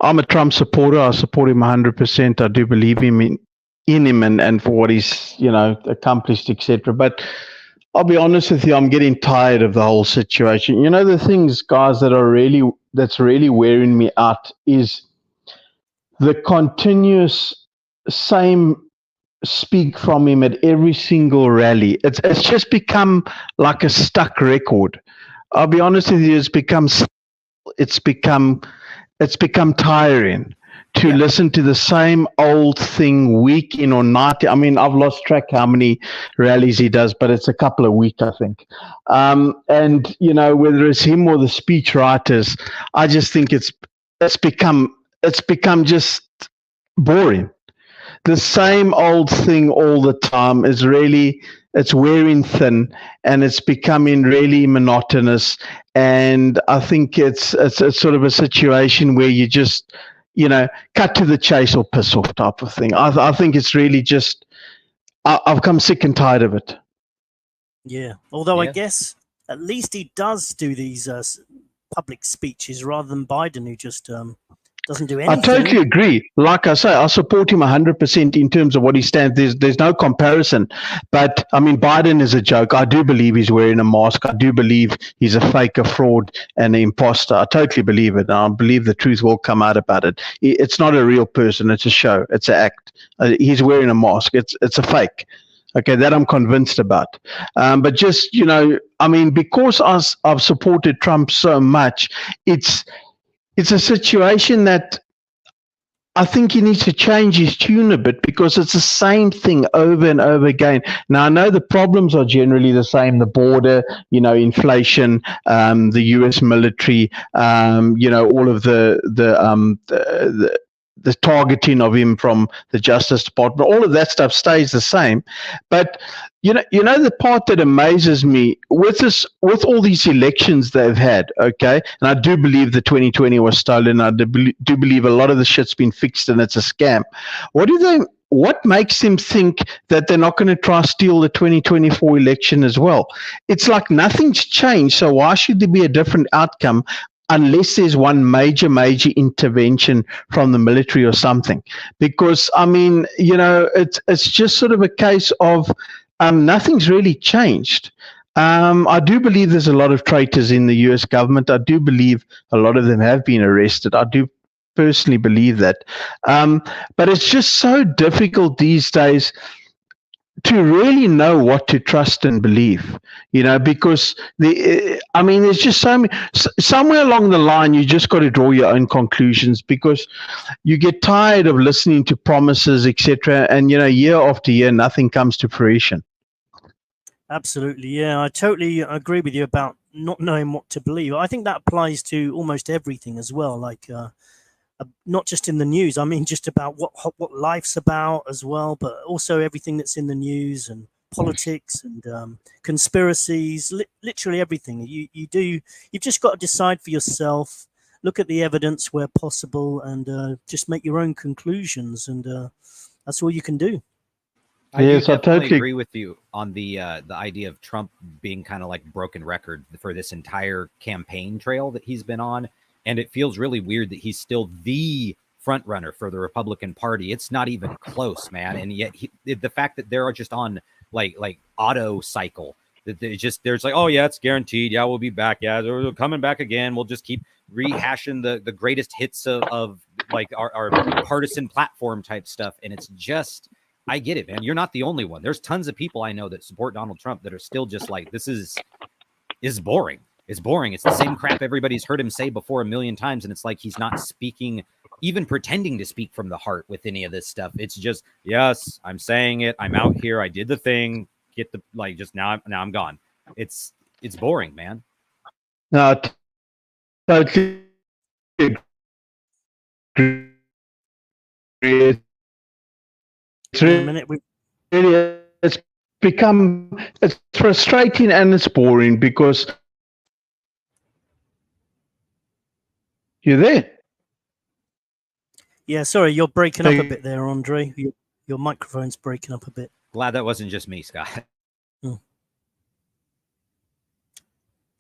I'm a Trump supporter. I support him 100%. I do believe in him and for what he's, accomplished, etc. But I'll be honest with you, I'm getting tired of the whole situation. You know, the things, guys, that's really wearing me out is the continuous same speak from him at every single rally. It's just become like a stuck record. I'll be honest with you, it's become tiring to listen to the same old thing week in or night. I mean, I've lost track how many rallies he does, but it's a couple a week, I think. And whether it's him or the speech writers, I just think it's become just boring. the same old thing all the time is really, it's wearing thin and it's becoming really monotonous. And I think it's sort of a situation where you just, cut to the chase or piss off type of thing. I think it's really just, I've come sick and tired of it. Yeah. Although I guess at least he does do these public speeches rather than Biden, who just doesn't do anything. I totally agree. Like I say, I support him 100% in terms of what he stands. There's no comparison. But, I mean, Biden is a joke. I do believe he's wearing a mask. I do believe he's a fake, a fraud, and an imposter. I totally believe it. And I believe the truth will come out about it. It's not a real person. It's a show. It's an act. He's wearing a mask. It's a fake. Okay, that I'm convinced about. But just, I mean, because I've supported Trump so much, it's a situation that I think he needs to change his tune a bit, because it's the same thing over and over again. Now, I know the problems are generally the same: the border, inflation, the U.S. military, all of the targeting of him from the Justice Department, all of that stuff stays the same. But the part that amazes me with all these elections they've had, okay, and I do believe the 2020 was stolen. I do believe a lot of the shit's been fixed and it's a scam. What makes them think that they're not going to try to steal the 2024 election as well? It's like nothing's changed. So why should there be a different outcome, unless there's one major intervention from the military or something? Because, I mean, it's just sort of a case of nothing's really changed. I do believe there's a lot of traitors in the U.S. government. I do believe a lot of them have been arrested. I do personally believe that. But it's just so difficult these days to really know what to trust and believe, because there's just somewhere along the line, you just got to draw your own conclusions, because you get tired of listening to promises, etc. And, year after year, nothing comes to fruition. Absolutely. Yeah, I totally agree with you about not knowing what to believe. I think that applies to almost everything as well. Like, not just in the news, I mean, just about what life's about as well, but also everything that's in the news and politics and conspiracies, literally everything. You've just got to decide for yourself, look at the evidence where possible, and just make your own conclusions. And that's all you can do. I totally agree with you on the idea of Trump being kind of like broken record for this entire campaign trail that he's been on. And it feels really weird that he's still the front runner for the Republican Party. It's not even close, man. And yet the fact that they're just on like auto cycle, that there's like, oh yeah, it's guaranteed. Yeah, we'll be back. Yeah, we're coming back again. We'll just keep rehashing the greatest hits of like our partisan platform type stuff. And it's just, I get it, man. You're not the only one. There's tons of people I know that support Donald Trump that are still just like, this is boring. It's boring. It's the same crap everybody's heard him say before a million times. And it's like he's not speaking, even pretending to speak from the heart with any of this stuff. It's just, yes, I'm saying it. I'm out here. I did the thing. Just now I'm gone. It's boring, man. No, totally agree. It's frustrating and it's boring, because you there? Yeah, sorry, you're breaking up a bit there, Andre. Your microphone's breaking up a bit. Glad that wasn't just me, Scott. I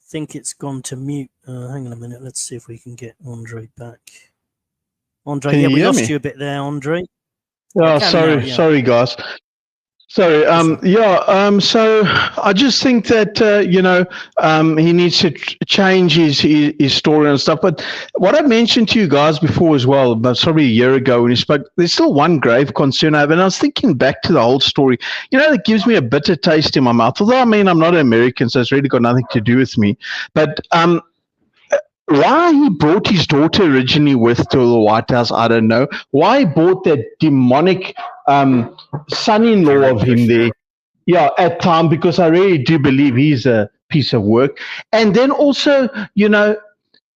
think it's gone to mute. Hang on a minute. Let's see if we can get Andre back. Andre, we lost you a bit there, Andre. Oh, sorry, guys. Sorry. So I just think that he needs to change his story and stuff. But what I mentioned to you guys before as well, but probably a year ago when he spoke, there's still one grave concern I have, and I was thinking back to the whole story. It gives me a bitter taste in my mouth. Although I mean, I'm not American, so it's really got nothing to do with me. But why he brought his daughter originally to the White House, I don't know. Why he brought that demonic son-in-law of him there, at time, because I really do believe he's a piece of work. And then also,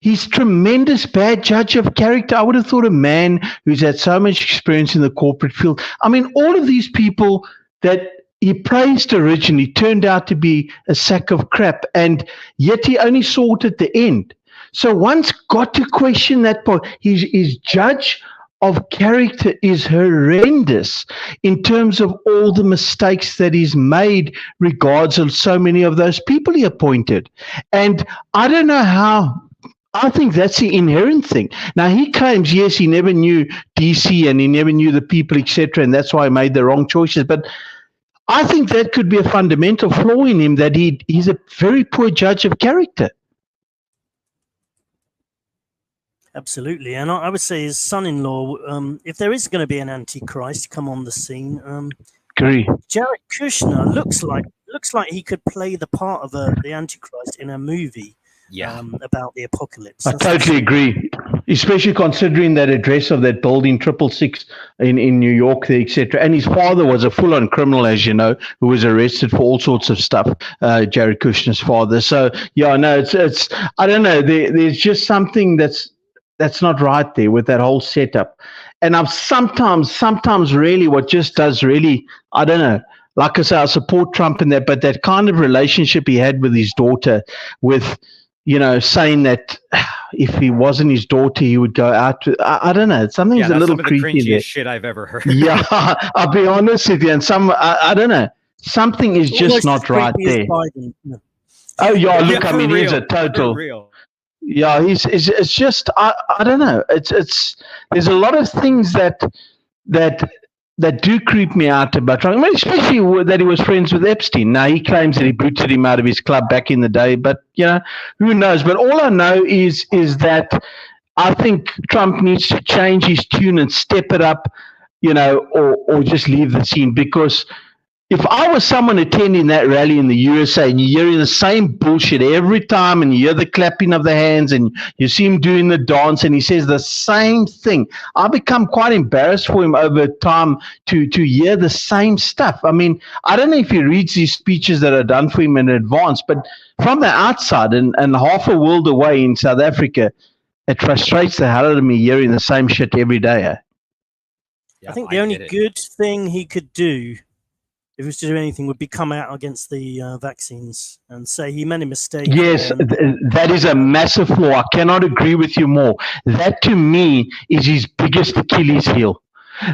He's tremendous bad judge of character. I would have thought a man who's had so much experience in the corporate field. I mean, all of these people that he praised originally turned out to be a sack of crap, and yet he only saw it at the end. So one's got to question that part. His judge of character is horrendous in terms of all the mistakes that he's made regards of so many of those people he appointed. And I don't know how. I think that's the inherent thing. Now, he claims, yes, he never knew DC and he never knew the people, etc., and that's why he made the wrong choices. But I think that could be a fundamental flaw in him, that he's a very poor judge of character. Absolutely. And I would say his son-in-law, if there is going to be an Antichrist come on the scene, Agree. Jared Kushner looks like he could play the part of the Antichrist in a movie about the apocalypse. I totally agree, especially considering that address of that building 666 in New York there, etc. And his father was a full-on criminal, as you know, who was arrested for all sorts of stuff, Jared Kushner's father. So, yeah, no, it's I don't know, there's just something that's not right there with that whole setup. And I've sometimes really what just does really, I don't know, like I say, I support Trump in that, but that kind of relationship he had with his daughter, with, you know, saying that if he wasn't his daughter, he would go out to, I don't know, something's a little creepy there. Shit I've ever heard. Yeah, I'll be honest with you. And I don't know, something is just not right there. Oh, yeah, look, I mean, he's a total. Yeah, it's just I don't know. It's there's a lot of things that do creep me out about Trump. I mean, especially that he was friends with Epstein. Now he claims that he booted him out of his club back in the day, but you know, who knows? But all I know is that I think Trump needs to change his tune and step it up, you know, or just leave the scene, because if I was someone attending that rally in the USA and you're hearing the same bullshit every time and you hear the clapping of the hands and you see him doing the dance and he says the same thing, I become quite embarrassed for him over time to hear the same stuff. I mean, I don't know if he reads these speeches that are done for him in advance, but from the outside and half a world away in South Africa, it frustrates the hell out of me hearing the same shit every day. I think the only good thing he could do, if he was to do anything, would be come out against the vaccines and say he made a mistake. Yes, that is a massive flaw. I cannot agree with you more. That, to me, is his biggest Achilles heel.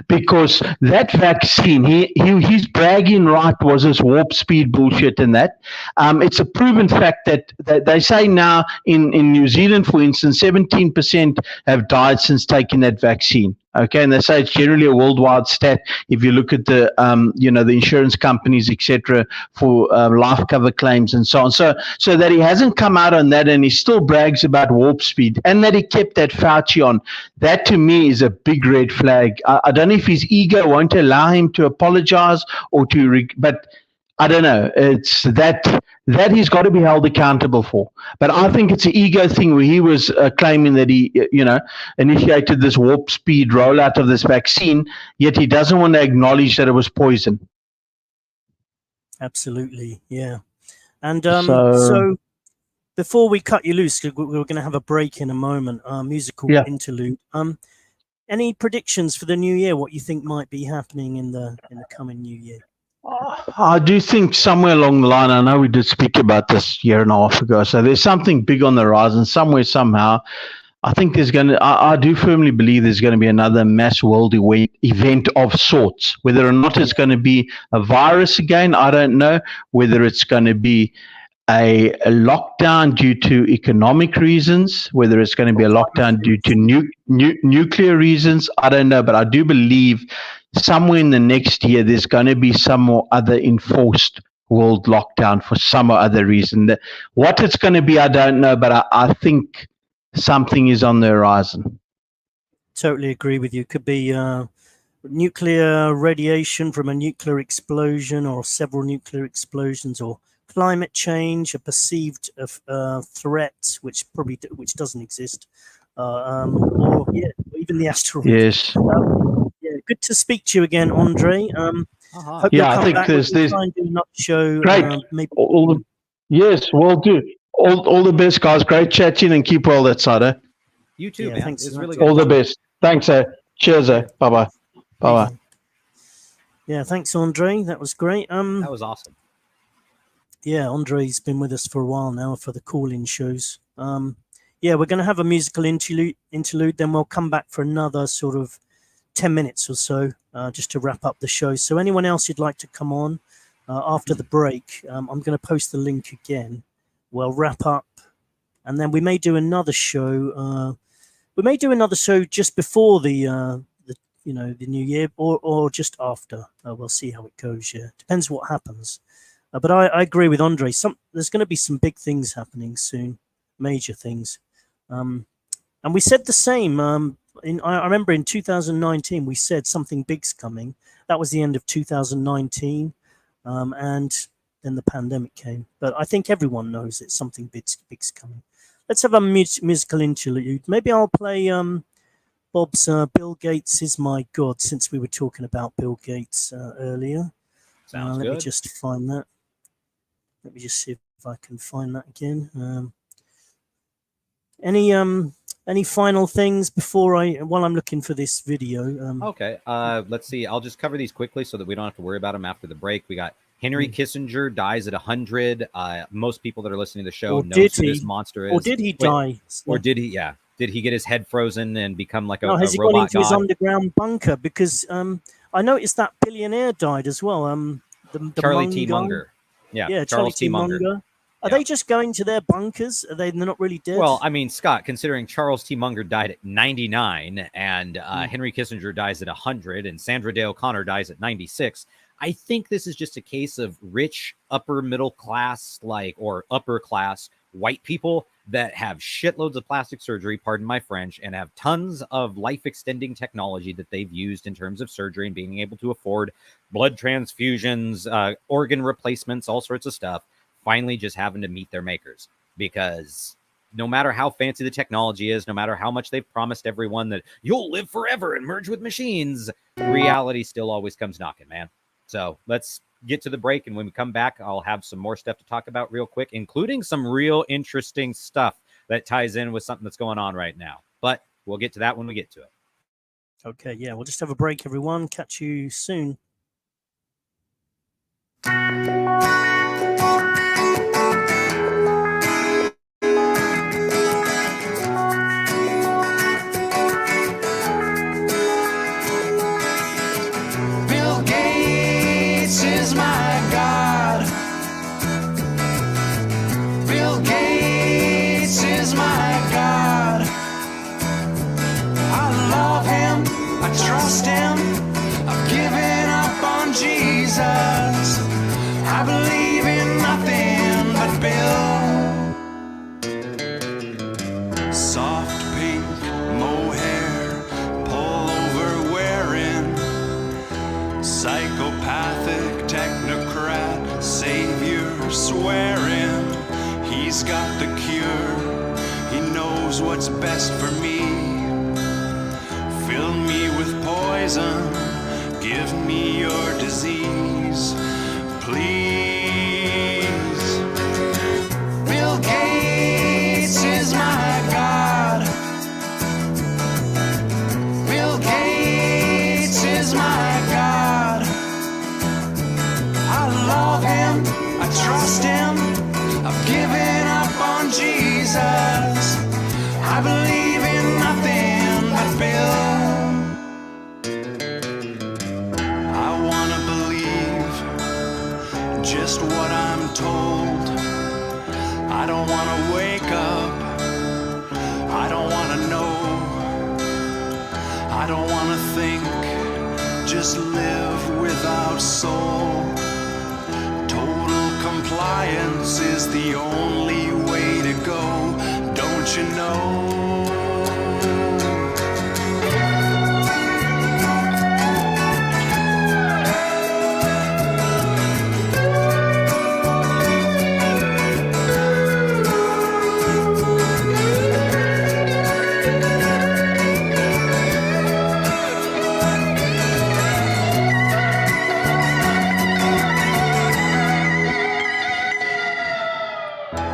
Because that vaccine, his bragging right was this warp speed bullshit and that. It's a proven fact that they say now in New Zealand, for instance, 17% have died since taking that vaccine. Okay, and they say it's generally a worldwide stat. If you look at the, the insurance companies, etc., for life cover claims and so on. So that he hasn't come out on that, and he still brags about warp speed, and that he kept that Fauci on. That to me is a big red flag. I don't know if his ego won't allow him to apologize or but I don't know. It's that he's got to be held accountable for. But I think it's an ego thing where he was claiming that he, initiated this warp speed rollout of this vaccine, yet he doesn't want to acknowledge that it was poison. Absolutely, yeah. And so before we cut you loose, we're going to have a break in a moment, musical interlude. Any predictions for the new year? What you think might be happening in the coming new year? I do think somewhere along the line, I know we did speak about this year and a half ago, so there's something big on the horizon somewhere, somehow. I think I do firmly believe there's going to be another mass world event of sorts. Whether or not it's going to be a virus again, I don't know. Whether it's going to be a lockdown due to economic reasons, whether it's going to be a lockdown due to nuclear reasons, I don't know. But I do believe somewhere in the next year, there's going to be some or other enforced world lockdown for some or other reason. What it's going to be, I don't know, but I think something is on the horizon. Totally agree with you. Could be nuclear radiation from a nuclear explosion or several nuclear explosions, or climate change, a perceived threat, which doesn't exist, or even the asteroid. Yes. Good to speak to you again, Andre. I think there's try and do another show. Great. Maybe. Yes, we'll do. All the best, guys. Great chatting, and keep well that side, eh? You too, man. Thanks. It's really good. All the best. Thanks, eh? Cheers, eh? Bye-bye. Bye-bye. Yeah, thanks, Andre. That was great. That was awesome. Yeah, Andre's been with us for a while now for the call-in shows. Yeah, we're going to have a musical interlude. Then we'll come back for another sort of 10 minutes or so, just to wrap up the show. So anyone else who'd like to come on after the break, I'm going to post the link again. We'll wrap up, and then we may do another show. We may do another show just before the new year, or just after. We'll see how it goes. Yeah, depends what happens. But I agree with Andre. There's going to be some big things happening soon, major things. And we said the same. I remember in 2019 we said something big's coming. That was the end of 2019, and then the pandemic came. But I think everyone knows that something big's coming. Let's have a musical interlude. Maybe I'll play Bob's "Bill Gates Is My God," since we were talking about Bill Gates earlier. Sounds good. Let me just find that. Let me just see if I can find that again. Any final things while I'm looking for this video? Okay. Let's see. I'll just cover these quickly so that we don't have to worry about them after the break. We got Henry Kissinger dies at 100. Most people that are listening to the show know who this monster is. Or did he die? Or did he? Yeah. Did he get his head frozen and become like a has he robot gone into god? his underground bunker? Because I noticed that billionaire died as well. The Charlie Munger T. Munger. Yeah, Charlie T. Munger. Are they just going to their bunkers? They're not really dead? Well, I mean, Scott, considering Charles T. Munger died at 99 and Henry Kissinger dies at 100 and Sandra Day O'Connor dies at 96, I think this is just a case of rich, upper middle class, or upper class white people that have shitloads of plastic surgery, pardon my French, and have tons of life-extending technology that they've used in terms of surgery and being able to afford blood transfusions, organ replacements, all sorts of stuff. Finally just having to meet their makers, because no matter how fancy the technology is, no matter how much they've promised everyone that you'll live forever and merge with machines, reality still always comes knocking, man. So let's get to the break, and when we come back, I'll have some more stuff to talk about real quick, including some real interesting stuff that ties in with something that's going on right now. But we'll get to that when we get to it. Okay, yeah, we'll just have a break, everyone. Catch you soon. Trust him. I've given up on Jesus. I believe in nothing but Bill. Soft pink mohair, pullover wearing, psychopathic technocrat, savior swearing. He's got the cure. He knows what's best for me. Fill me with poison, give me your disease, please. Bill Gates is my God. Bill Gates is my God. I love him, I trust him, I've given up on Jesus. I believe in nothing but Bill. Just what I'm told. I don't want to wake up. I don't want to know. I don't want to think. Just live without soul. Total compliance is the only way to go. Don't you know?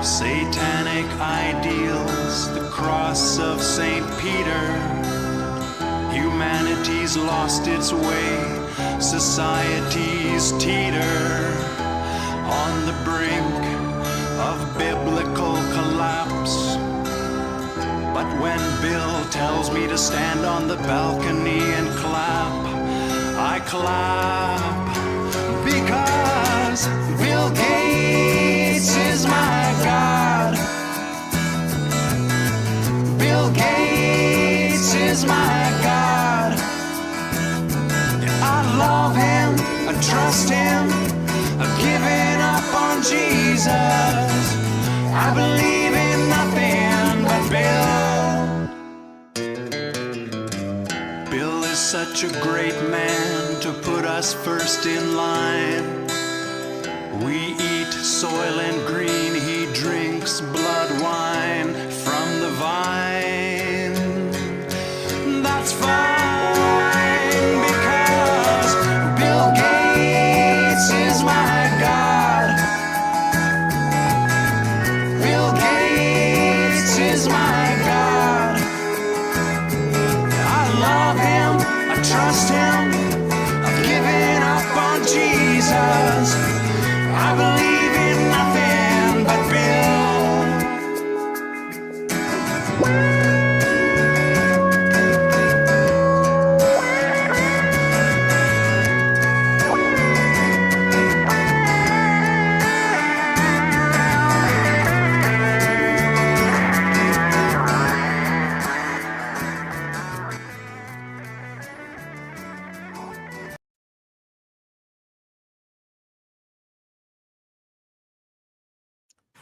Satan country's lost its way. Society's teeter on the brink of biblical collapse. But when Bill tells me to stand on the balcony and clap, I clap because Bill Gates is my God. Bill Gates is my God. I love him, I trust him, I've given up on Jesus. I believe in nothing but Bill. Bill is such a great man to put us first in line. We eat soil and green, he drinks blood wine from the vine. That's fine because Bill Gates is my God. Bill Gates is my God. I love him, I trust him, I've given up on Jesus. I believe in nothing but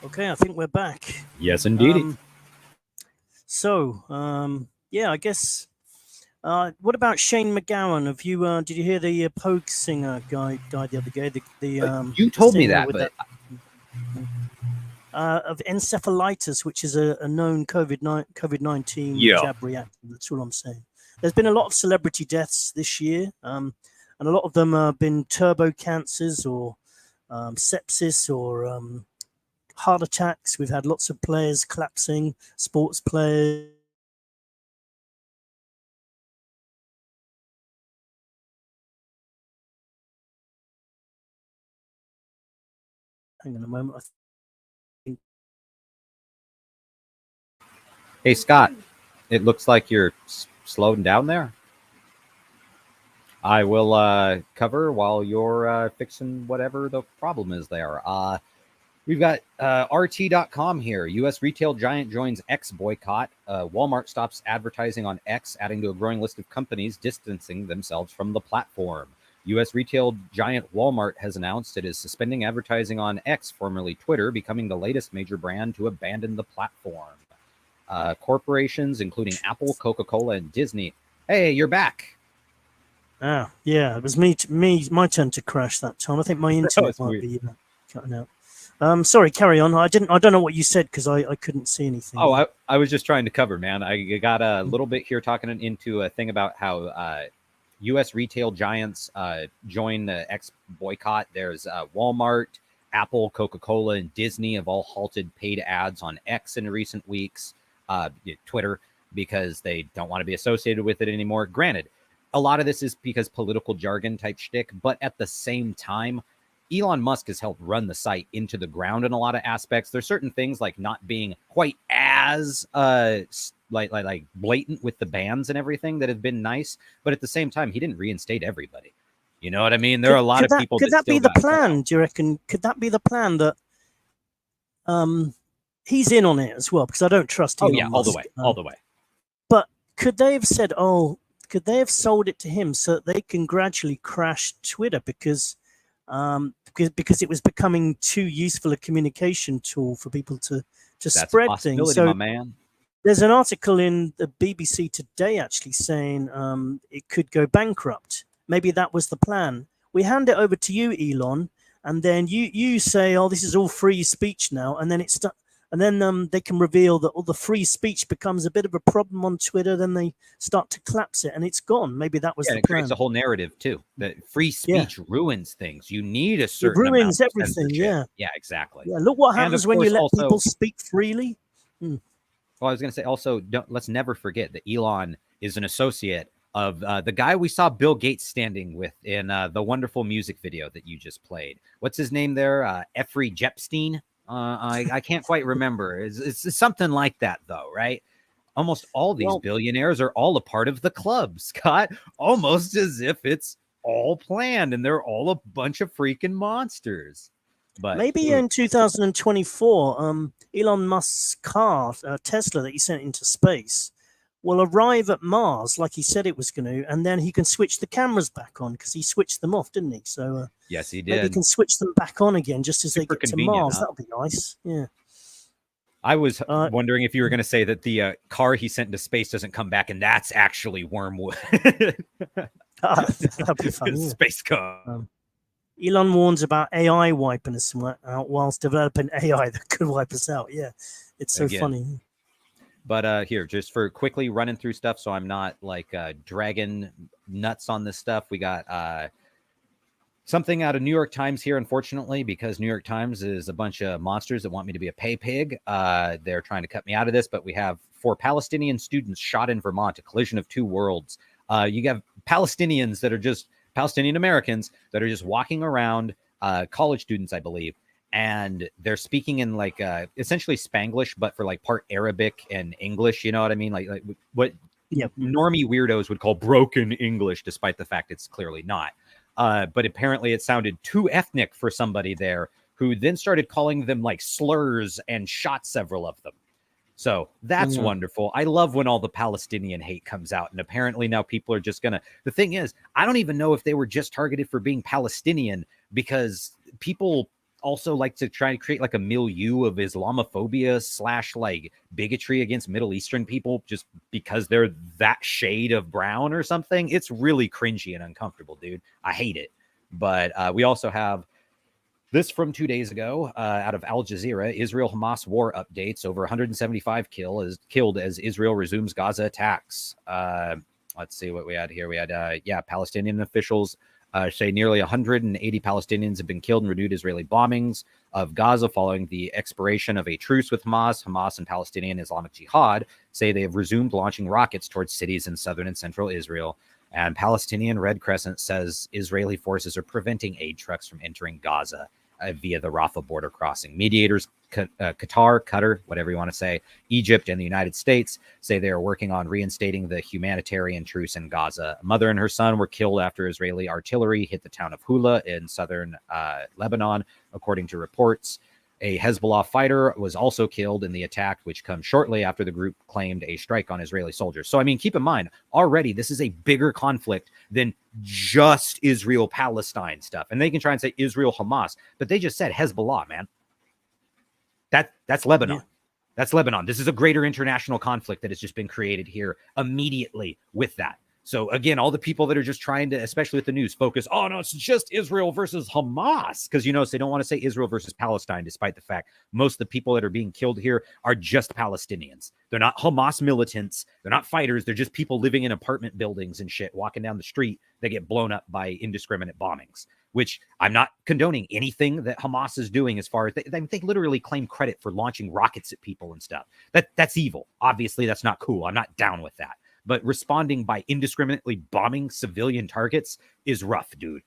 Okay, I think we're back. Yes, indeed. Yeah, I guess. What about Shane McGowan? Have you? Did you hear the Pogue singer guy died the other day? You told me that, but of encephalitis, which is a known COVID-19 jab reaction. That's all I'm saying. There's been a lot of celebrity deaths this year, and a lot of them have been turbo cancers or sepsis or heart attacks. We've had lots of players collapsing, sports players. Hang on a moment. Hey, Scott, it looks like you're slowing down there. I will cover while you're fixing whatever the problem is there. We've got RT.com here. U.S. retail giant joins X boycott. Walmart stops advertising on X, adding to a growing list of companies distancing themselves from the platform. U.S. retail giant Walmart has announced it is suspending advertising on X, formerly Twitter, becoming the latest major brand to abandon the platform. Corporations, including Apple, Coca-Cola, and Disney. Hey, you're back. Ah, yeah, it was my turn to crash that time. I think my internet might be cutting out. Sorry, carry on. I don't know what you said because I couldn't see anything. Oh, I was just trying to cover, man. I got a little bit here talking into a thing about how U.S. retail giants join the X boycott. There's Walmart, Apple, Coca-Cola, and Disney have all halted paid ads on X in recent weeks. Twitter, because they don't want to be associated with it anymore. Granted, a lot of this is because political jargon type shtick, but at the same time, Elon Musk has helped run the site into the ground in a lot of aspects. There's certain things like not being quite as like blatant with the bans and everything that have been nice, but at the same time, he didn't reinstate everybody. You know what I mean? There are a lot of people. Could that be the plan? Do you reckon? Could that be the plan that he's in on it as well? Because I don't trust Elon Musk. All the way. But could they have said, could they have sold it to him so that they can gradually crash Twitter because it was becoming too useful a communication tool for people to spread things. So my man. There's an article in the BBC today actually saying it could go bankrupt. Maybe that was the plan. We hand it over to you, Elon, and then you say, "Oh, this is all free speech now," and then they can reveal that all the free speech becomes a bit of a problem on Twitter. Then they start to collapse it, and it's gone. Maybe that was the plan. It creates a whole narrative too. That free speech ruins things. You need a certain. It ruins amount of everything. censorship. Yeah, exactly. Yeah, look what happens when you let people speak freely. Well, I was going to say also, let's never forget that Elon is an associate of the guy we saw Bill Gates standing with in the wonderful music video that you just played. What's his name there? Jeffrey Epstein? I can't quite remember. It's something like that, though, right? Almost all these billionaires are all a part of the club, Scott, almost as if it's all planned and they're all a bunch of freaking monsters. But maybe in 2024, Elon Musk's car, Tesla, that he sent into space, will arrive at Mars like he said it was going to, and then he can switch the cameras back on because he switched them off, didn't he? So yes, he did. Maybe he can switch them back on again just as they get to Mars. Huh? That'll be nice. Yeah. I was wondering if you were going to say that the car he sent into space doesn't come back, and that's actually Wormwood. That'd be fun. Yeah. Space car. Elon warns about AI wiping us out whilst developing AI that could wipe us out. Yeah, it's so funny. But here, just for quickly running through stuff, so I'm not like dragging nuts on this stuff. We got something out of New York Times here, unfortunately, because New York Times is a bunch of monsters that want me to be a pay pig. They're trying to cut me out of this, but we have 4 Palestinian students shot in Vermont, a collision of 2 worlds. You have Palestinians that are just Palestinian Americans that are just walking around, college students, I believe, and they're speaking in like essentially Spanglish, but for like part Arabic and English. You know what I mean? Like what normie weirdos would call broken English, despite the fact it's clearly not. But apparently it sounded too ethnic for somebody there, who then started calling them like slurs and shot several of them. So that's wonderful. I love when all the Palestinian hate comes out. And apparently now people are just going to, the thing is, I don't even know if they were just targeted for being Palestinian, because people also like to try to create like a milieu of Islamophobia / like bigotry against Middle Eastern people just because they're that shade of brown or something. It's really cringy and uncomfortable, dude. I hate it. But we also have this from 2 days ago out of Al Jazeera. Israel-Hamas war updates. Over 175 killed as Israel resumes Gaza attacks. Let's see what we had here. We had, Palestinian officials say nearly 180 Palestinians have been killed in renewed Israeli bombings of Gaza following the expiration of a truce with Hamas. Hamas and Palestinian Islamic Jihad say they have resumed launching rockets towards cities in southern and central Israel. And Palestinian Red Crescent says Israeli forces are preventing aid trucks from entering Gaza via the Rafah border crossing. Mediators, Qatar, whatever you want to say, Egypt, and the United States say they are working on reinstating the humanitarian truce in Gaza. A mother and her son were killed after Israeli artillery hit the town of Hula in southern Lebanon, according to reports. A Hezbollah fighter was also killed in the attack, which comes shortly after the group claimed a strike on Israeli soldiers. So, I mean, keep in mind, already this is a bigger conflict than just Israel-Palestine stuff. And they can try and say Israel-Hamas, but they just said Hezbollah, man. That's Lebanon. Yeah. That's Lebanon. This is a greater international conflict that has just been created here immediately with that. So again, all the people that are just trying to, especially with the news, focus, oh no, it's just Israel versus Hamas. Because, so they don't want to say Israel versus Palestine, despite the fact most of the people that are being killed here are just Palestinians. They're not Hamas militants. They're not fighters. They're just people living in apartment buildings and shit, walking down the street that get blown up by indiscriminate bombings, which I'm not condoning anything that Hamas is doing as far as they literally claim credit for launching rockets at people and stuff. That's evil. Obviously, that's not cool. I'm not down with that. But responding by indiscriminately bombing civilian targets is rough, dude.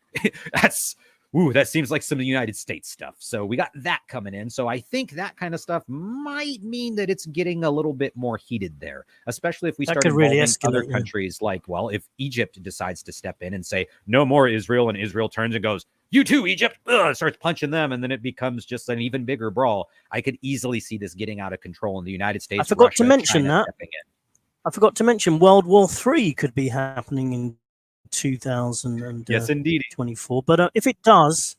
That seems like some of the United States stuff. So we got that coming in. So I think that kind of stuff might mean that it's getting a little bit more heated there, especially if we start involving other countries like, if Egypt decides to step in and say, no more Israel, and Israel turns and goes, you too, Egypt, starts punching them, and then it becomes just an even bigger brawl. I could easily see this getting out of control in the United States. I forgot to mention that. I forgot to mention World War III could be happening in 2024. Yes, indeed. But if it does,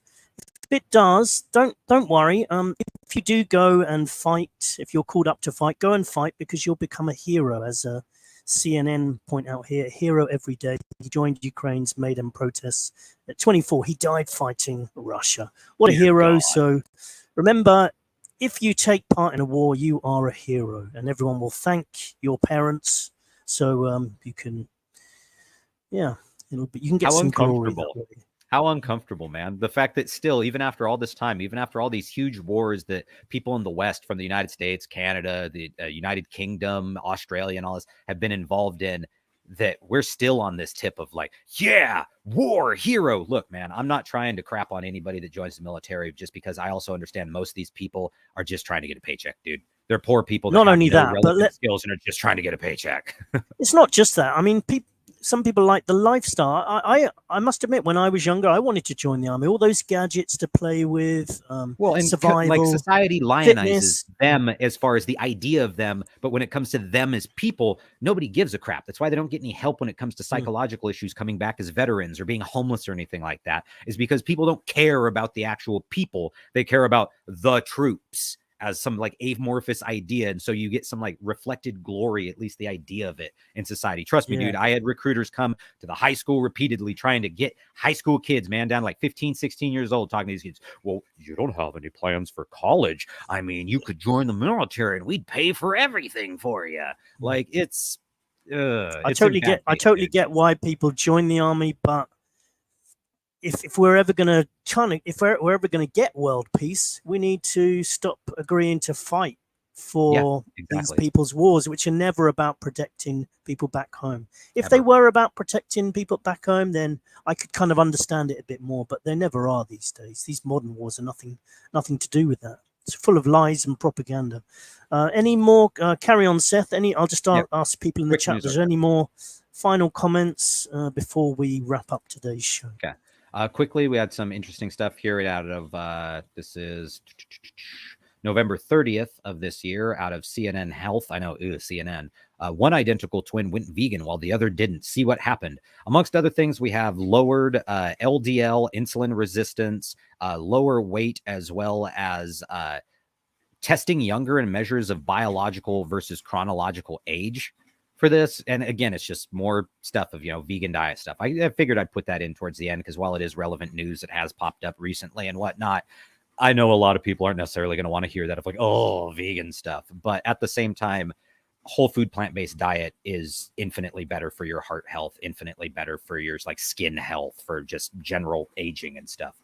don't worry. If you do go and fight, if you're called up to fight, go and fight, because you'll become a hero, as a CNN point out here. A hero every day. He joined Ukraine's Maidan protests at 24. He died fighting Russia. What a hero! God. So remember, if you take part in a war, you are a hero, and everyone will thank your parents. So you can, you can get some glory. How uncomfortable, man. The fact that still, even after all this time, even after all these huge wars that people in the West, from the United States, Canada, the United Kingdom, Australia, and all this have been involved in, that we're still on this tip of like, yeah, war hero. Look, man, I'm not trying to crap on anybody that joins the military, just because I also understand most of these people are just trying to get a paycheck, dude. They're poor people. Not only that, but skills and are just trying to get a paycheck. It's not just that. I mean, some people like the lifestyle. I must admit, when I was younger, I wanted to join the army. All those gadgets to play with, and survival, like society lionizes them as far as the idea of them, but when it comes to them as people, nobody gives a crap. That's why they don't get any help when it comes to psychological issues coming back as veterans or being homeless or anything like that, is because people don't care about the actual people. They care about the troops as some like amorphous idea. And so you get some like reflected glory, at least the idea of it in society. Trust me, dude, I had recruiters come to the high school repeatedly trying to get high school kids, man, down like 15, 16 years old, talking to these kids. Well, you don't have any plans for college. I mean, you could join the military and we'd pay for everything for you. Like I totally get why people join the army, but if we're ever going to get world peace, we need to stop agreeing to fight for these people's wars, which are never about protecting people back home. If they were about protecting people back home, then I could kind of understand it a bit more, but they never are these days. These modern wars are nothing to do with that. It's full of lies and propaganda. Any more? Carry on, Seth. I'll just ask people in the chat. Is there any more final comments before we wrap up today's show? Okay. Quickly, we had some interesting stuff here out of this is November 30th of this year out of CNN Health. I know, CNN. One identical twin went vegan while the other didn't. See what happened. Amongst other things, we have lowered LDL, insulin resistance, lower weight, as well as testing younger in measures of biological versus chronological age for this. And again, it's just more stuff of, vegan diet stuff. I figured I'd put that in towards the end, because while it is relevant news, it has popped up recently and whatnot. I know a lot of people aren't necessarily going to want to hear that of like, oh, vegan stuff. But at the same time, whole food plant-based diet is infinitely better for your heart health, infinitely better for your like skin health, for just general aging and stuff.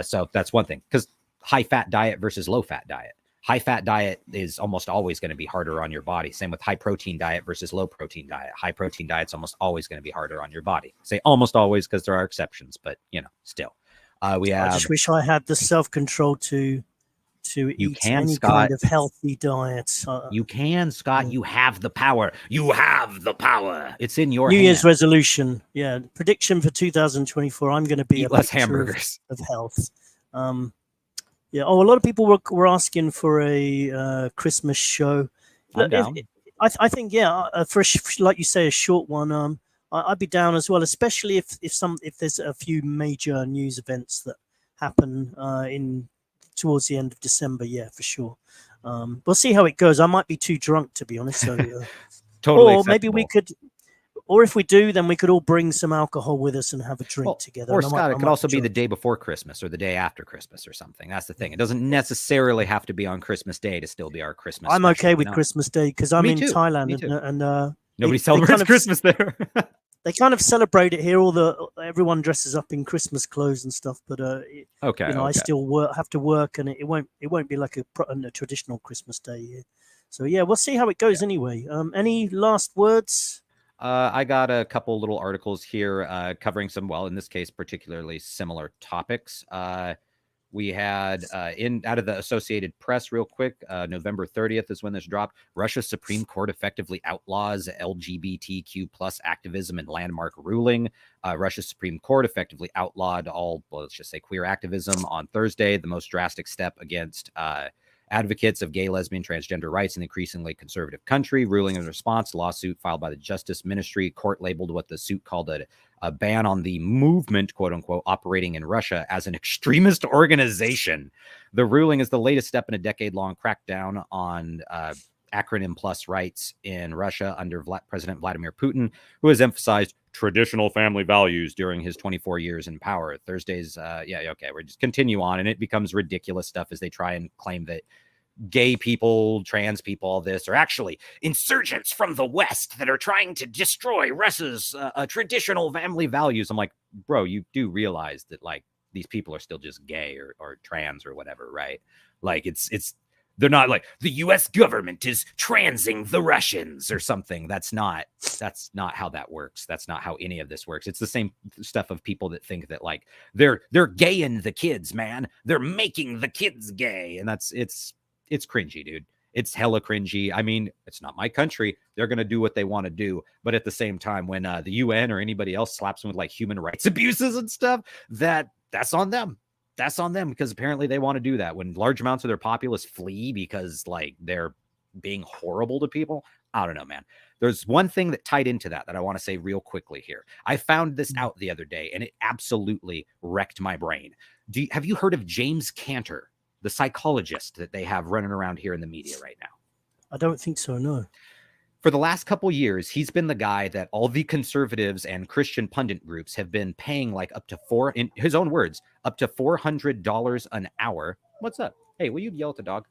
So that's one thing, because high fat diet versus low fat diet. High fat diet is almost always going to be harder on your body. Same with high protein diet versus low protein diet. High protein diet's almost always going to be harder on your body. I say almost always because there are exceptions, but still. I just wish I had the self-control to eat any kind of healthy diet. You can, Scott. You have the power. You have the power. It's in your New Year's resolution. Yeah, prediction for 2024. I'm going to be eat less hamburgers of health. Yeah. Oh, a lot of people were asking for a Christmas show. I'm down. I think for like you say, a short one. I'd be down as well, especially if there's a few major news events that happen towards the end of December. Yeah, for sure. We'll see how it goes. I might be too drunk, to be honest. So, totally. Or maybe we could. Or if we do, then we could all bring some alcohol with us and have a drink together. Or Scott, it could also be the day before Christmas or the day after Christmas or something. That's the thing. It doesn't necessarily have to be on Christmas Day to still be our Christmas. I'm okay with Christmas Day because I'm in Thailand and nobody celebrates Christmas there. They kind of celebrate it here. Everyone dresses up in Christmas clothes and stuff. But I still have to work, and it won't be like a traditional Christmas Day here. So yeah, we'll see how it goes anyway. Any last words? I got a couple little articles here covering some, in this case, particularly similar topics. We had out of the Associated Press real quick, November 30th is when this dropped. Russia's Supreme Court effectively outlaws LGBTQ plus activism in landmark ruling. Russia's Supreme Court effectively outlawed all, let's just say, queer activism on Thursday, the most drastic step against advocates of gay, lesbian, transgender rights in the increasingly conservative country. Ruling in response to lawsuit filed by the Justice Ministry. Court labeled what the suit called a ban on the movement, quote unquote, operating in Russia as an extremist organization. The ruling is the latest step in a decade-long crackdown on acronym plus rights in Russia under President Vladimir Putin, who has emphasized traditional family values during his 24 years in power. Thursday's, we're just continue on, and it becomes ridiculous stuff as they try and claim that gay people, trans people, all this are actually insurgents from the West that are trying to destroy Russia's traditional family values. I'm like, bro, you do realize that like these people are still just gay or trans or whatever, right? Like it's They're not like the U.S. government is transing the Russians or something. That's not how that works. That's not how any of this works. It's the same stuff of people that think that like they're gaying the kids, man. They're making the kids gay, and it's cringy, dude. It's hella cringy. I mean, it's not my country. They're gonna do what they want to do, but at the same time, when the UN or anybody else slaps them with like human rights abuses and stuff, that's on them. That's on them, because apparently they want to do that. When large amounts of their populace flee because like they're being horrible to people. I don't know, man. There's one thing that tied into that I want to say real quickly here. I found this out the other day and it absolutely wrecked my brain. Have you heard of James Cantor, the psychologist that they have running around here in the media right now? I don't think so, no. For the last couple years, he's been the guy that all the conservatives and Christian pundit groups have been paying like up to in his own words, up to $400 an hour. What's up? Hey, will you yell at the dog?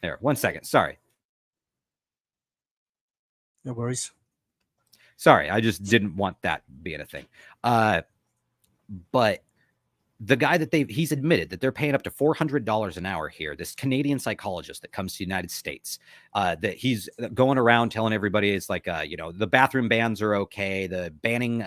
There, 1 second. Sorry. No worries. Sorry, I just didn't want that being a thing. But the guy that he's admitted that they're paying up to $400 an hour here, this Canadian psychologist that comes to the United States, that he's going around telling everybody it's like, the bathroom bans are okay. The banning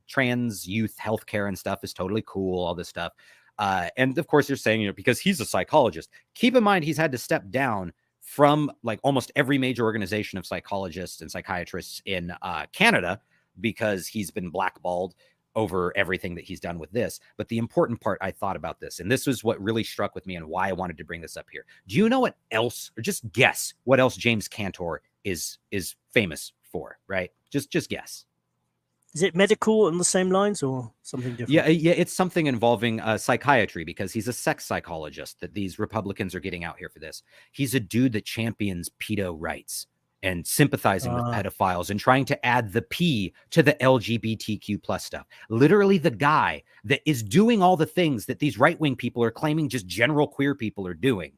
trans youth healthcare and stuff is totally cool, all this stuff. And of course, you're saying, because he's a psychologist. Keep in mind, he's had to step down from like almost every major organization of psychologists and psychiatrists in Canada because he's been blackballed over everything that he's done with this. But the important part I thought about this, and this was what really struck with me and why I wanted to bring this up here. Do you know what else, or just guess what else James Cantor is famous for, right? Just guess. Is it medical on the same lines or something different? Yeah, it's something involving psychiatry, because he's a sex psychologist that these Republicans are getting out here for this. He's a dude that champions pedo rights and sympathizing with pedophiles and trying to add the P to the LGBTQ plus stuff. Literally the guy that is doing all the things that these right-wing people are claiming just general queer people are doing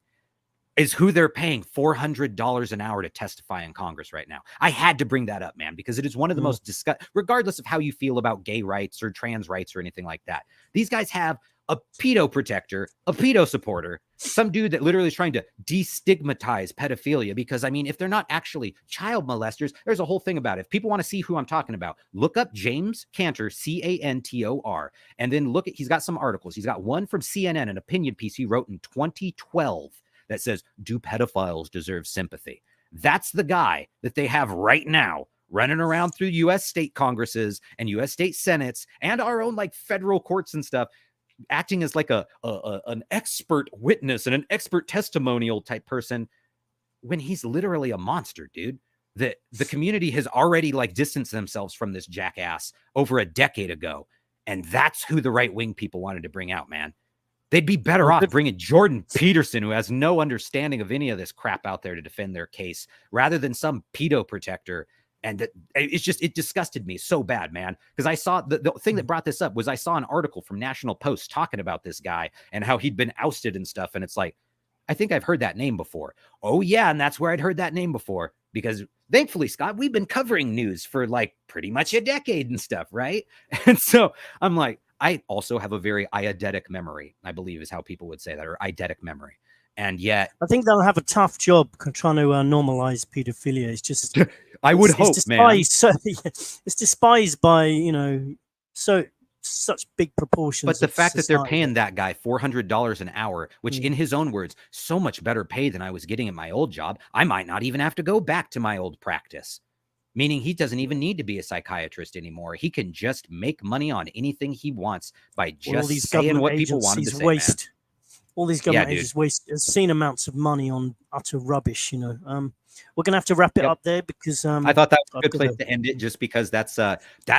is who they're paying $400 an hour to testify in Congress right now. I had to bring that up, man, because it is one of the most regardless of how you feel about gay rights or trans rights or anything like that. These guys have a pedo protector, a pedo supporter, some dude that literally is trying to destigmatize pedophilia, because I mean, if they're not actually child molesters, there's a whole thing about it. If people want to see who I'm talking about, look up James Cantor, Cantor, and then look at, he's got some articles. He's got one from CNN, an opinion piece he wrote in 2012 that says, "Do pedophiles deserve sympathy?" That's the guy that they have right now running around through U.S. state Congresses and U.S. state Senates and our own like federal courts and stuff, acting as like an expert witness and an expert testimonial type person, when he's literally a monster, dude. That the community has already like distanced themselves from this jackass over a decade ago. And that's who the right-wing people wanted to bring out, man. They'd be better off bringing Jordan Peterson, who has no understanding of any of this crap out there to defend their case, rather than some pedo protector. And it disgusted me so bad, man, because I saw the thing that brought this up was I saw an article from National Post talking about this guy and how he'd been ousted and stuff. And it's like, I think I've heard that name before. Oh, yeah. And that's where I'd heard that name before, because thankfully, Scott, we've been covering news for like pretty much a decade and stuff. Right. And so I'm like, I also have a very eidetic memory, I believe is how people would say that, or eidetic memory. And yet I think they'll have a tough job trying to normalize pedophilia. It's just, I would hope, man. So, it's despised by, such big proportions. But the fact that they're paying that guy $400 an hour, which in his own words, so much better pay than I was getting at my old job, I might not even have to go back to my old practice. Meaning he doesn't even need to be a psychiatrist anymore. He can just make money on anything he wants by just saying what people want him to say. Waste. All these government agencies waste obscene amounts of money on utter rubbish, We're going to have to wrap it up there, because I thought that was a good place to end it, just because that's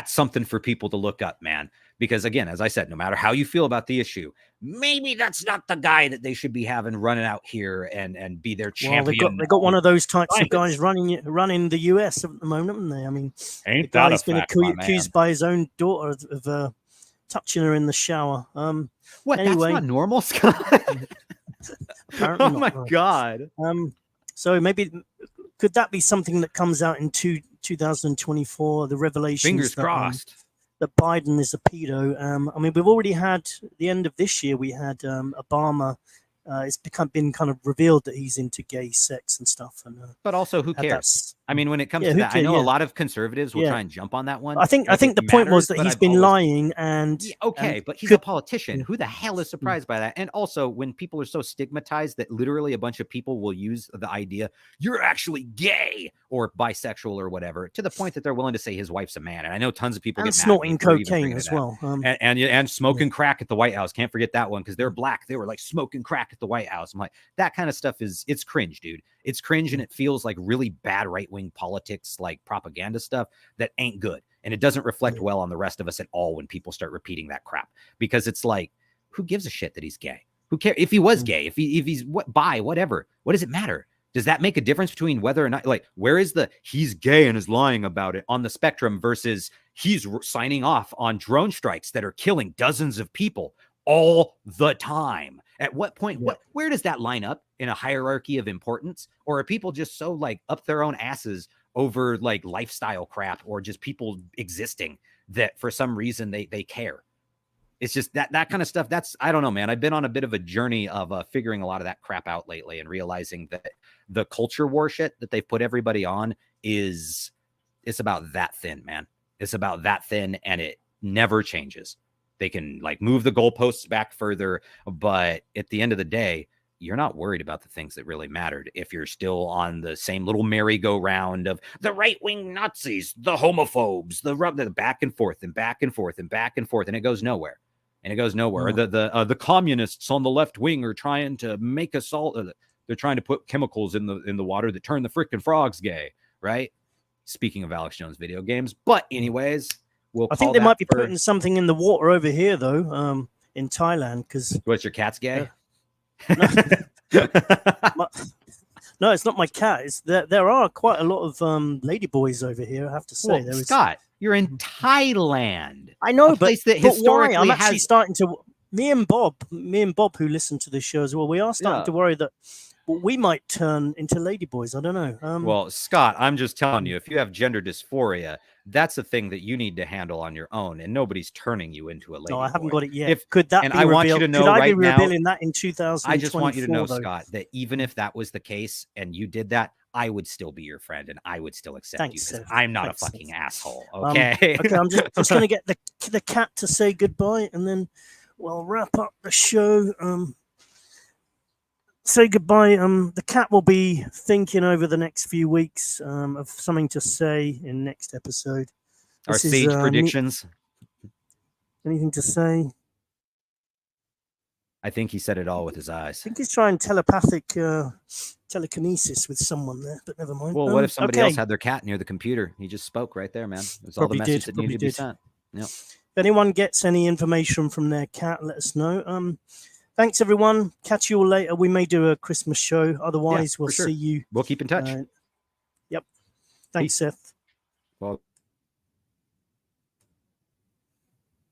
something for people to look up, man. Because again, as I said, no matter how you feel about the issue, maybe that's not the guy that they should be having running out here and be their champion. Well, they got one of those types of guys running the US at the moment, haven't they? I mean, ain't the guy's been accused by his own daughter of touching her in the shower. What? Anyway, that's not normal, Scott. Oh my God. So maybe could that be something that comes out in 2024? The revelations. Fingers crossed. That Biden is a pedo. I mean, we've already had the end of this year. We had Obama it's been kind of revealed that he's into gay sex and stuff. And but also, who cares? I mean, when it comes to that, I know a lot of conservatives will try and jump on that one. I think the point was that he's been lying and but he's a politician. Who the hell is surprised by that? And also, when people are so stigmatized that literally a bunch of people will use the idea you're actually gay or bisexual or whatever, to the point that they're willing to say his wife's a man. And I know tons of people get snorting cocaine as well, and smoking crack at the White House. Can't forget that one, because they're black. They were like smoking crack at the White House. I'm like, that kind of stuff it's cringe, dude. It's cringe, and it feels like really bad right-wing politics, like propaganda stuff that ain't good. And it doesn't reflect well on the rest of us at all when people start repeating that crap, because it's like, who gives a shit that he's gay? Who cares if he was gay, if he's bi, whatever? What does it matter? Does that make a difference between whether or not, like, where is the he's gay and is lying about it on the spectrum versus he's signing off on drone strikes that are killing dozens of people all the time? At what point, where does that line up in a hierarchy of importance? Or are people just so like up their own asses over like lifestyle crap or just people existing that for some reason they care? It's just that kind of stuff. I don't know, man. I've been on a bit of a journey of figuring a lot of that crap out lately and realizing that the culture war shit that they've put everybody on it's about that thin, man. It's about that thin, and it never changes. They can like move the goalposts back further, but at the end of the day, you're not worried about the things that really mattered if you're still on the same little merry-go-round of the right-wing Nazis, the homophobes, the back and forth and back and forth and back and forth, and it goes nowhere. The communists on the left wing are trying to make us all. They're trying to put chemicals in the water that turn the frickin' frogs gay, right? Speaking of Alex Jones video games, but anyways, I think they might be putting something in the water over here though, in Thailand, because what's your cat's gay? No, it's not my cat. It's there are quite a lot of ladyboys over here, I have to say. Well, Scott, you're in Thailand. I know, but historically why? I'm actually starting to. Me and Bob, who listen to this show as well, we are starting to worry that we might turn into ladyboys. I don't know. Well, Scott, I'm just telling you, if you have gender dysphoria, that's a thing that you need to handle on your own, and nobody's turning you into a lady. No, I haven't got it yet. Could that be revealed? Want you to know could I be revealing that in 2024? I just want you to know, Scott, that even if that was the case and you did that, I would still be your friend and I would still accept you, because I'm not a fucking asshole. Okay. Okay, I'm just going to get the cat to say goodbye, and then we'll wrap up the show. Say goodbye. The cat will be thinking over the next few weeks of something to say in next episode. Our sage predictions. Anything to say? I think he said it all with his eyes. I think he's trying telekinesis with someone there, but never mind. Well, what if somebody else had their cat near the computer? He just spoke right there, man. It was all the message that needed to be sent. Yep. If anyone gets any information from their cat, let us know. Thanks, everyone. Catch you all later. We may do a Christmas show. Otherwise, we'll see you. We'll keep in touch. Yep. Thanks, Seth.